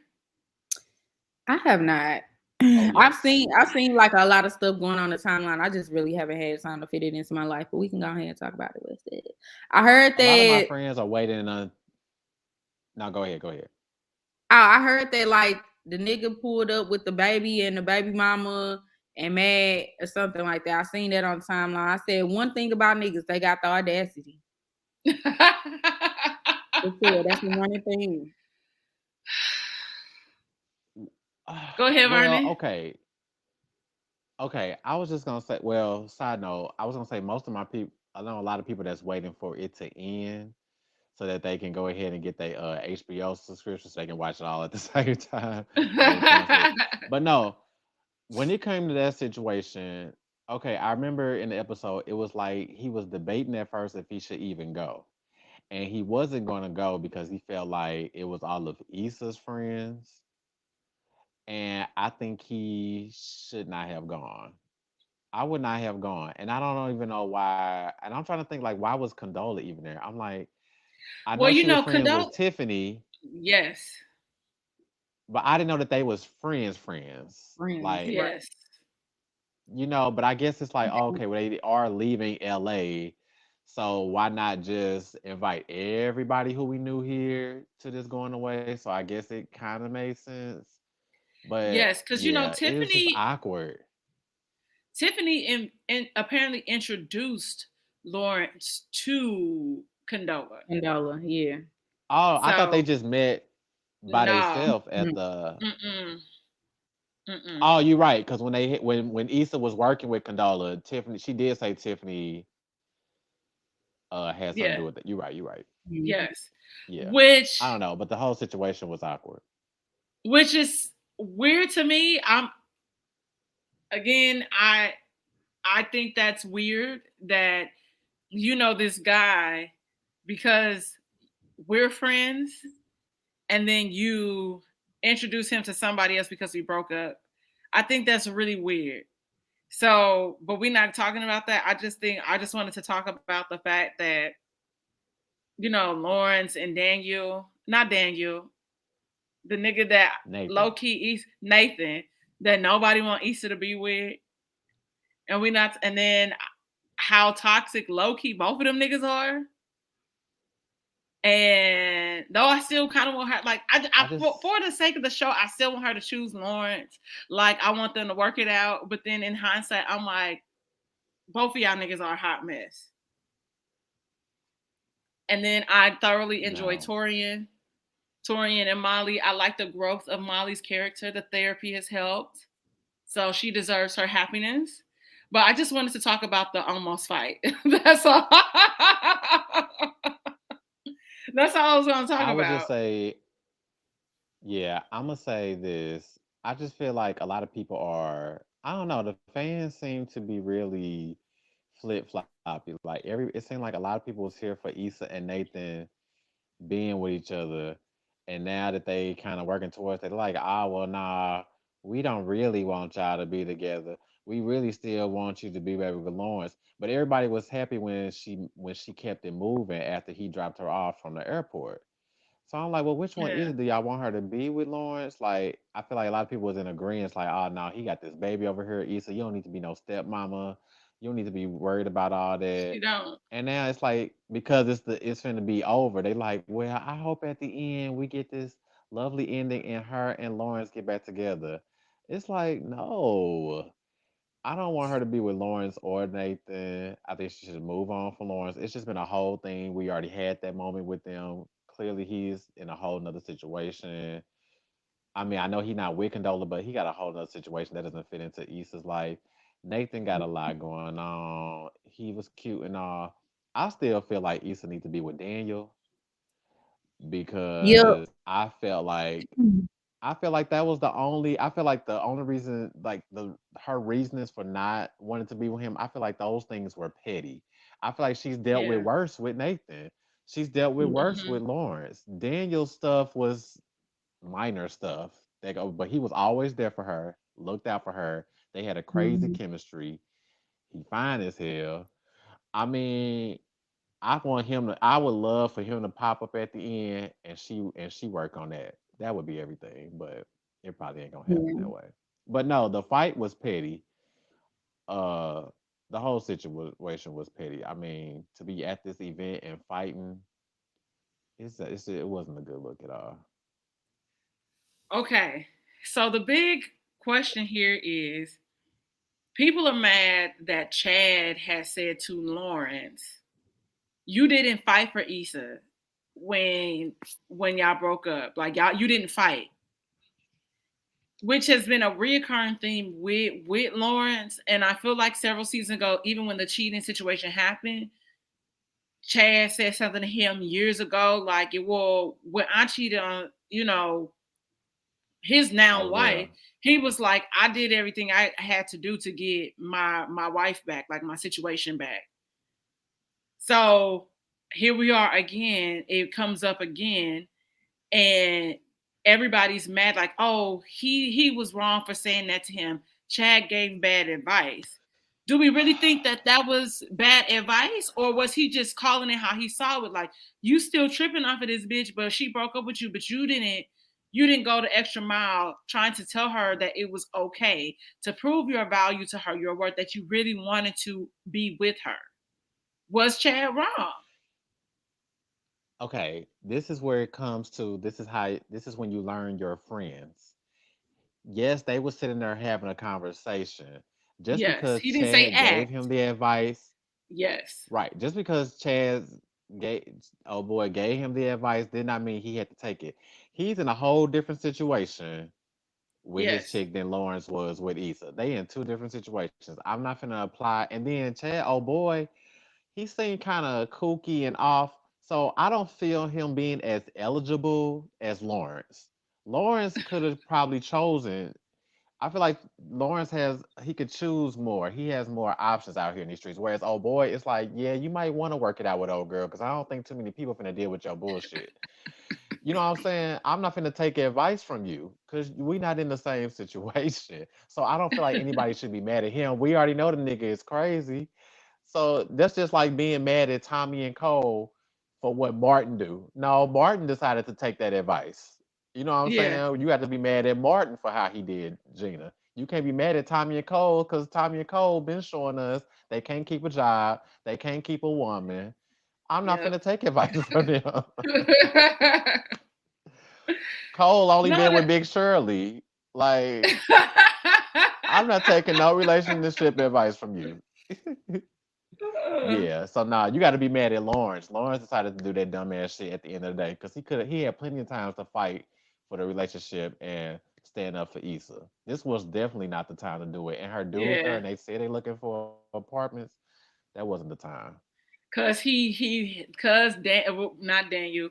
I have not. I've seen like a lot of stuff going on the timeline. I just really haven't had time to fit it into my life, but we can go ahead and talk about it. What's it? I heard that a lot of my friends are waiting on. No, go ahead. Oh, I heard that like the nigga pulled up with the baby and the baby mama and mad or something like that. I seen that on the timeline. I said one thing about niggas, they got the audacity. That's the one thing. Go ahead, Vernon. Okay. I was just gonna say. Well, side note, I was gonna say most of my people. I know a lot of people that's waiting for it to end so that they can go ahead and get their HBO subscription so they can watch it all at the same time. But no, when it came to that situation, okay, I remember in the episode it was like he was debating at first if he should even go, and he wasn't going to go because he felt like it was all of Issa's friends. And I think he should not have gone. I would not have gone. And I don't even know why. And I'm trying to think, like, why was Condola even there? I'm like, I know she was friends with Tiffany. Yes. But I didn't know that they was friends. Like, yes. but I guess it's like, okay, well, they are leaving LA. So why not just invite everybody who we knew here to this going away? So I guess it kind of made sense. But Yes, because yeah, it was just Tiffany awkward. apparently introduced Lawrence to Condola. Condola, yeah. Oh, I thought they So just met by no. themselves at the. Mm-mm. Mm-mm. Oh, you're right. Because when Issa was working with Condola, Tiffany, she did say Tiffany had something to do Yeah. with it. You're right. You're right. Yes. Yeah. I Which don't know, but the whole situation was awkward. is weird to me. I think that's weird that this guy because we're friends and then you introduce him to somebody else because we broke up. I think that's really weird. So, but we're not talking about that. I just wanted to talk about the fact that Lawrence and not Daniel, the nigga that Nathan. low key Nathan, that nobody want Issa to be with, and we not, and then how toxic low key both of them niggas are. And though I still kind of want her, like for the sake of the show, I still want her to choose Lawrence. Like I want them to work it out. But then in hindsight, I'm like, both of y'all niggas are a hot mess. And then I thoroughly enjoy Torian and Molly. I like the growth of Molly's character. The therapy has helped. So she deserves her happiness. But I just wanted to talk about the almost fight. That's all. That's all I was going to talk about. I would just say, yeah, I'm going to say this. I just feel like a lot of people I don't know, the fans seem to be really flip floppy. Like it seemed like a lot of people was here for Issa and Nathan being with each other. And now that they kind of working towards it, they're like, well, nah, we don't really want y'all to be together. We really still want you to be baby with Lawrence. But everybody was happy when she kept it moving after he dropped her off from the airport. So I'm like, well, which one is it? Do y'all want her to be with Lawrence? Like, I feel like a lot of people was in agreement. Like, oh no, he got this baby over here, Issa. You don't need to be no stepmama. You don't need to be worried about all that. You don't. And now it's like because it's finna be over. They like, well, I hope at the end we get this lovely ending and her and Lawrence get back together. It's like, no. I don't want her to be with Lawrence or Nathan. I think she should move on from Lawrence. It's just been a whole thing. We already had that moment with them. Clearly, he's in a whole nother situation. I mean, I know he's not with Condola, but he got a whole nother situation that doesn't fit into Issa's life. Nathan got a lot going on. He was cute and all. I still feel like Issa needs to be with Daniel Yep. because I feel like that was the only. I feel like the only reason, like her reasons for not wanting to be with him, I feel like those things were petty. I feel like she's dealt with worse with Nathan. She's dealt with worse with Lawrence. Daniel's stuff was minor stuff. But he was always there for her, looked out for her. They had a crazy chemistry. He fine as hell. I mean, I would love for him to pop up at the end and she work on that. That would be everything, but it probably ain't gonna happen that way. But no, the fight was petty. Uh the whole situation was petty. I mean, to be at this event and fighting, it wasn't a good look at all. Okay. So the big question here is people are mad that Chad has said to Lawrence, you didn't fight for Issa when y'all broke up. Like you didn't fight. Which has been a reoccurring theme with Lawrence. And I feel like several seasons ago, even when the cheating situation happened, Chad said something to him years ago, like, well, when I cheated on, his now wife, he was like, I did everything I had to do to get my wife back, like my situation back. So here we are again. It comes up again, and everybody's mad, like, oh, he was wrong for saying that to him. Chad gave bad advice. Do we really think that was bad advice, or was he just calling it how he saw it? Like, you still tripping off of this bitch, but she broke up with you, but you you didn't go the extra mile trying to tell her that it was okay to prove your value to her, your worth, that you really wanted to be with her. Was Chad wrong? Okay, this is where it comes to. This is when you learn your friends. Yes, they were sitting there having a conversation. Just Yes. because He didn't say Chad gave act. him the advice, Yes. right? Just because Chad gave, oh boy, gave him the advice did not mean he had to take it. He's in a whole different situation with his Yes. chick than Lawrence was with Issa. They in two different situations. I'm not gonna apply. And then Chad, oh boy, he seemed kind of kooky and off. So I don't feel him being as eligible as Lawrence. Lawrence could have probably chosen. I feel like Lawrence he could choose more. He has more options out here in these streets. Whereas oh boy, it's like, yeah, you might want to work it out with old girl because I don't think too many people finna deal with your bullshit. You know what I'm saying? I'm not finna take advice from you because we not in the same situation. So I don't feel like anybody should be mad at him. We already know the nigga is crazy. So that's just like being mad at Tommy and Cole for what Martin do. No, Martin decided to take that advice. You know what I'm Yeah. saying? You have to be mad at Martin for how he did Gina. You can't be mad at Tommy and Cole because Tommy and Cole been showing us they can't keep a job, they can't keep a woman. I'm not Yep. finna take advice from them. Cole only No, been with Big Shirley. Like, I'm not taking no relationship advice from you. Yeah, so nah, you got to be mad at Lawrence. Lawrence decided to do that dumbass shit at the end of the day because he had plenty of times to fight for the relationship and stand up for Issa. This was definitely not the time to do it. And her dude there, yeah. and they said they looking for apartments. That wasn't the time. Not Daniel.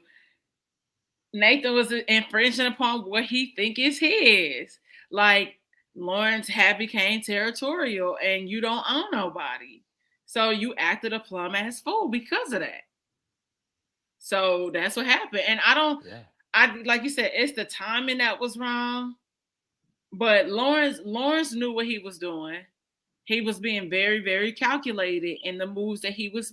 Nathan was infringing upon what he think is his. Like Lawrence had became territorial, and you don't own nobody, so you acted a plum ass fool because of that. So that's what happened. And Yeah. I like you said, it's the timing that was wrong. But Lawrence knew what he was doing. He was being very, very calculated in the moves that he was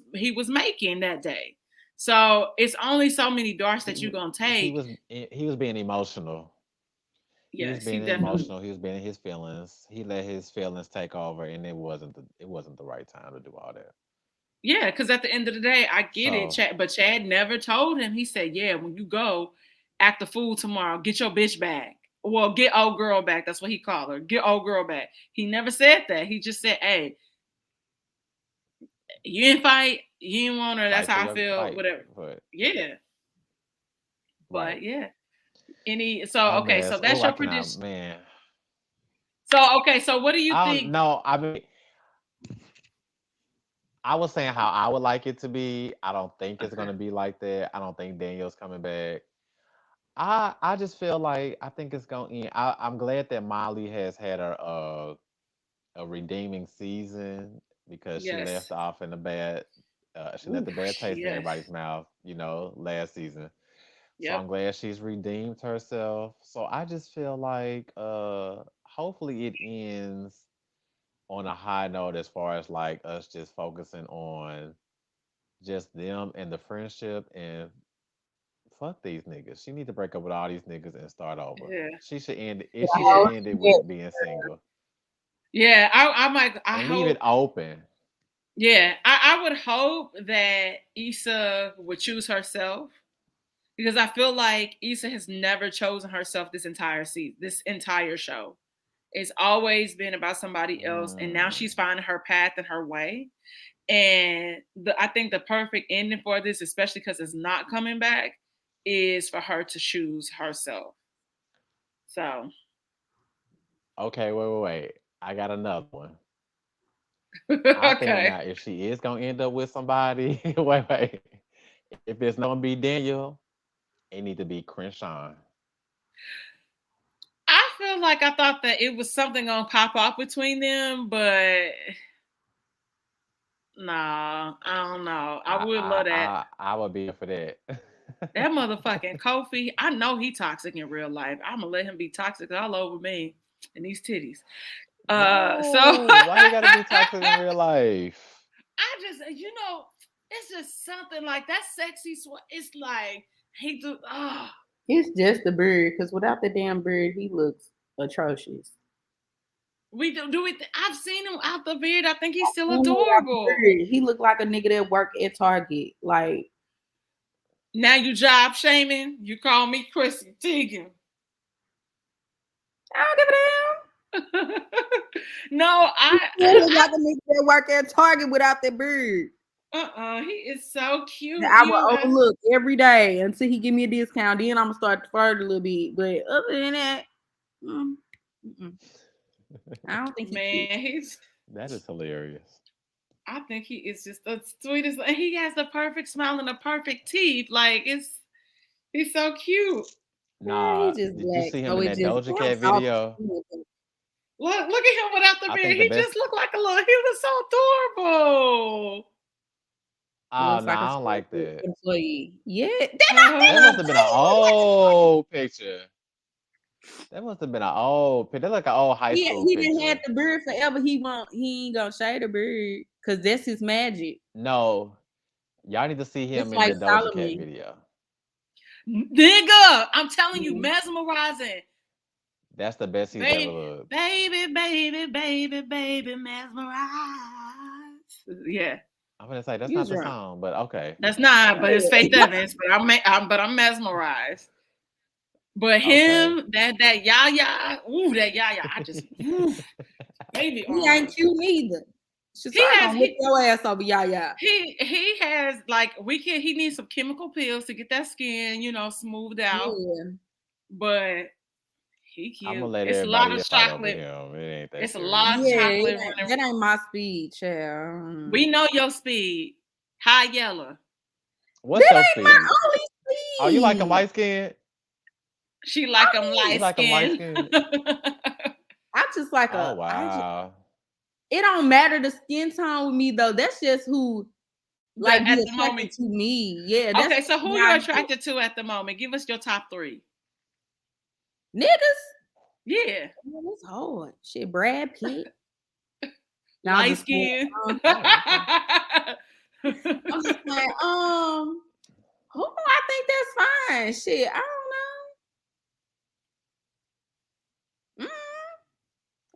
making that day. So it's only so many darts that you're gonna take. He was being emotional. He was Yes, he being definitely. emotional. He was being in his feelings. He let his feelings take over, and it wasn't the right time to do all that. Yeah, because at the end of the day, I get it, So Chad. But Chad never told him. He said, "Yeah, when you go, act a fool tomorrow. Get your bitch back. Well, get old girl back. That's what he called her. Get old girl back." He never said that. He just said, "Hey, you didn't fight. You didn't want her. That's fight for how I your feel. fight, Whatever." but Yeah, right. but yeah. So A okay, so mess. that's Oh, I your cannot, prediction. man. So okay, so what do you I don't think? know. I mean, I was saying how I would like it to be. I don't think it's Okay. gonna be like that. I don't think Daniel's coming back. I just feel like I think it's gonna end. I'm glad that Molly has had a redeeming season because she left Yes. off in a bad she left Ooh, a bad taste in yes. everybody's mouth, last season. So Yep. I'm glad she's redeemed herself. So I just feel like hopefully it ends on a high note as far as like us just focusing on just them and the friendship and fuck these niggas. She need to break up with all these niggas and start over. Yeah. She should end it. She should Yeah. end it with being single Yeah. I and leave it hope. open. Yeah, I would hope that Issa would choose herself because I feel like Issa has never chosen herself this entire season, this entire show. It's always been about somebody else, and now Mm. she's finding her path and her way. And I think the perfect ending for this, especially because it's not coming back, is for her to choose herself. So, Okay, wait. I got another one. I think okay. now if she is gonna end up with somebody, wait. If it's not gonna be Daniel, it need to be Crenshaw. I feel like I thought that it was something gonna pop off between them, but nah, I don't know. I would love that. I would be for that. That motherfucking Kofi, I know he toxic in real life. I'm gonna let him be toxic all over me and these titties. So No, why he gotta be toxic in real life? I just, it's just something like that sexy. It's like he do. It's just the beard, because without the damn beard, he looks atrocious. We do it. I've seen him out the beard. I think he's still Without the adorable. beard, he looked like a nigga that work at Target. Like, Now you job shaming. You call me Chrissy Teigen. I don't give a damn. No, He look like a nigga that work at Target without that beard. he is so cute. I will overlook every day until he give me a discount. Then I'm gonna start to flirt a little bit. But other than that, I don't think that is hilarious. I think he is just the sweetest. He has the perfect smile and the perfect teeth. Like he's so cute. Nah, did you see him in that Doja Cat video? Look at him without the beard. He just looked like a little. He was so adorable. Oh no, I don't like that. Employee. Yeah, that must have been an old picture. That must have been an old picture. That's like an old high school he picture. didn't have the beard forever. He ain't gonna shave the beard because that's his magic. No, y'all need to see him in the Doja Cat video. Nigga, I'm telling you, mesmerizing. That's the best he's ever looked. Baby, mesmerized. Yeah. I'm gonna say that's not the song, but okay. That's not, but it's Faith Evans. But I'm mesmerized. But him, that Yaya, that Yaya, I just baby. He ain't cute neither. He has whip your ass over Yaya. He has like he needs some chemical pills to get that skin, smoothed out. Yeah. But he cute. I'm gonna let it's a lot of chocolate. It's a lot of chocolate. That ain't my speed, child. We know your speed. High yellow. What's that your ain't speed? my only speed. Oh, you like them light skinned? She like them light skinned. I just like oh, wow. It don't matter the skin tone with me though. That's just who like at the moment to me. Yeah. Okay, so who you're attracted to at the moment? Give us your top 3. Niggas? Yeah. That's hard. Shit, Brad Pitt. Light skin. I'm just like, who I think that's fine. Shit, I don't know.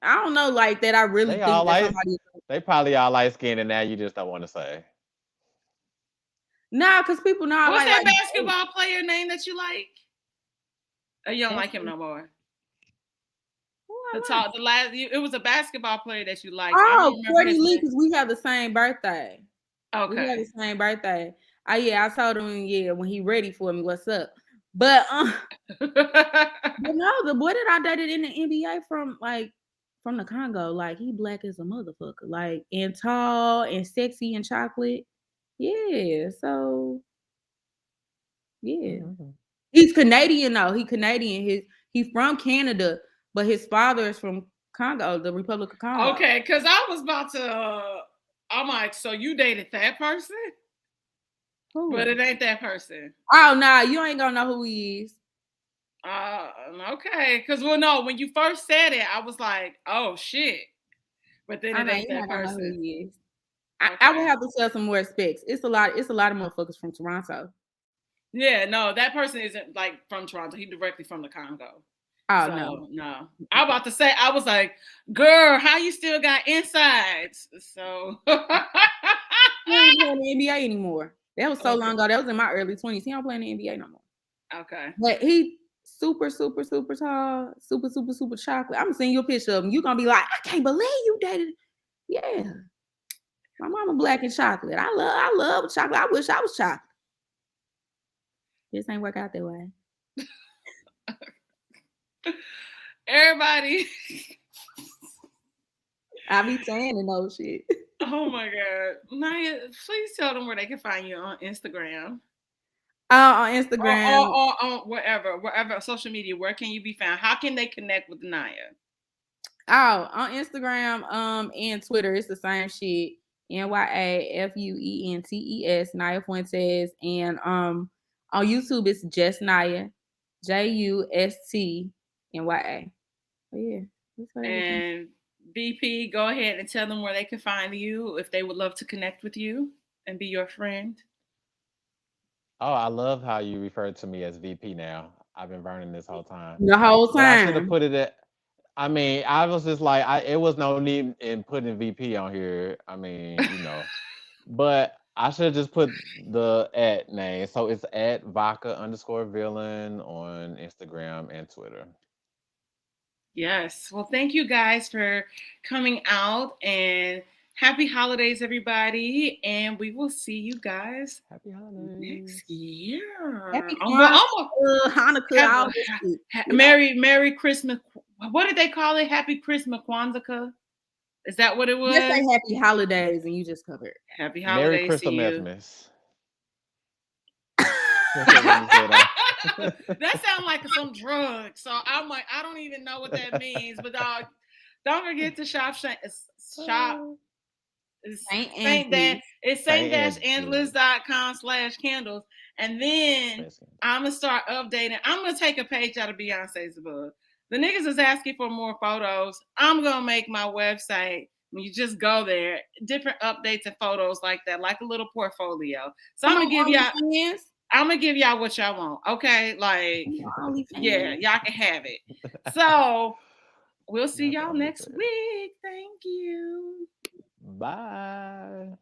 I don't know like that. I really think that they probably all light skinned and now you just don't want to say. Nah, because people know what's that basketball player name that you like? Or you don't like him no more? It was a basketball player that you liked. Oh, Courtney Lee, because we have the same birthday. Okay. We have the same birthday. I told him, when he ready for me, what's up? But but no, the boy that I dated in the NBA from the Congo, like he black as a motherfucker, like and tall and sexy and chocolate. Yeah, so yeah. Mm-hmm. He's Canadian though. He Canadian. He's from Canada, but his father is from Congo, the Republic of Congo. Okay, because I was about to I'm like, so you dated that person? Who? But it ain't that person. Oh nah, you ain't gonna know who he is. Okay, because no, when you first said it, I was like, oh shit. But then it ain't that person. Know who he is. Okay. I would have to sell some more specs. It's a lot of motherfuckers from Toronto. Yeah, no, that person isn't like from Toronto. He's directly from the Congo. Oh no. I was about to say, I was like, girl, how you still got insides? So he ain't playing the NBA anymore. That was so long ago. That was in my early 20s. He don't play in the NBA no more. Okay. But he super, super, super tall, super, super, super chocolate. I'm seeing you a picture of him. You're gonna be like, I can't believe you dated. Yeah. My mama black and chocolate. I love chocolate. I wish I was chocolate. This ain't work out that way. Everybody. I be saying and no shit. Oh my God. Naya, please tell them where they can find you on Instagram. On Instagram. Or wherever social media, where can you be found? How can they connect with Naya? Oh, on Instagram and Twitter, it's the same shit. NyaFuentes, Naya Fuentes. And on YouTube, it's just Naya. JUSTNYA. Oh, yeah. And VP, go ahead and tell them where they can find you if they would love to connect with you and be your friend. Oh, I love how you refer to me as VP now. I've been burning this whole time. The whole But I should have time. put it at. I mean, I was just like, it was no need in putting VP on here. I mean, but I should have just put the @ name. So it's @ vodka_villain on Instagram and Twitter. Yes. Well, thank you guys for coming out, and happy holidays, everybody. And we will see you guys Happy holidays next year. Happy Hanukkah. all this shit. Merry Christmas. What did they call it? Happy Christmas, Kwanzaa? Is that what it was? Just say happy holidays, and you just covered. Happy holidays. Merry Crystal to you. Messmas. That sounds like some drug. So I'm like, I don't even know what that means. But dog, don't forget to shop. It's Saint-Angeles.com/candles. And then I'm gonna start updating. I'm gonna take a page out of Beyonce's book. The niggas is asking for more photos. I'm gonna make my website. When you just go there, different updates and photos like that, like a little portfolio. So I'm gonna give y'all what y'all want. Okay, like yeah, y'all can have it. So we'll see y'all next week. Thank you. Bye.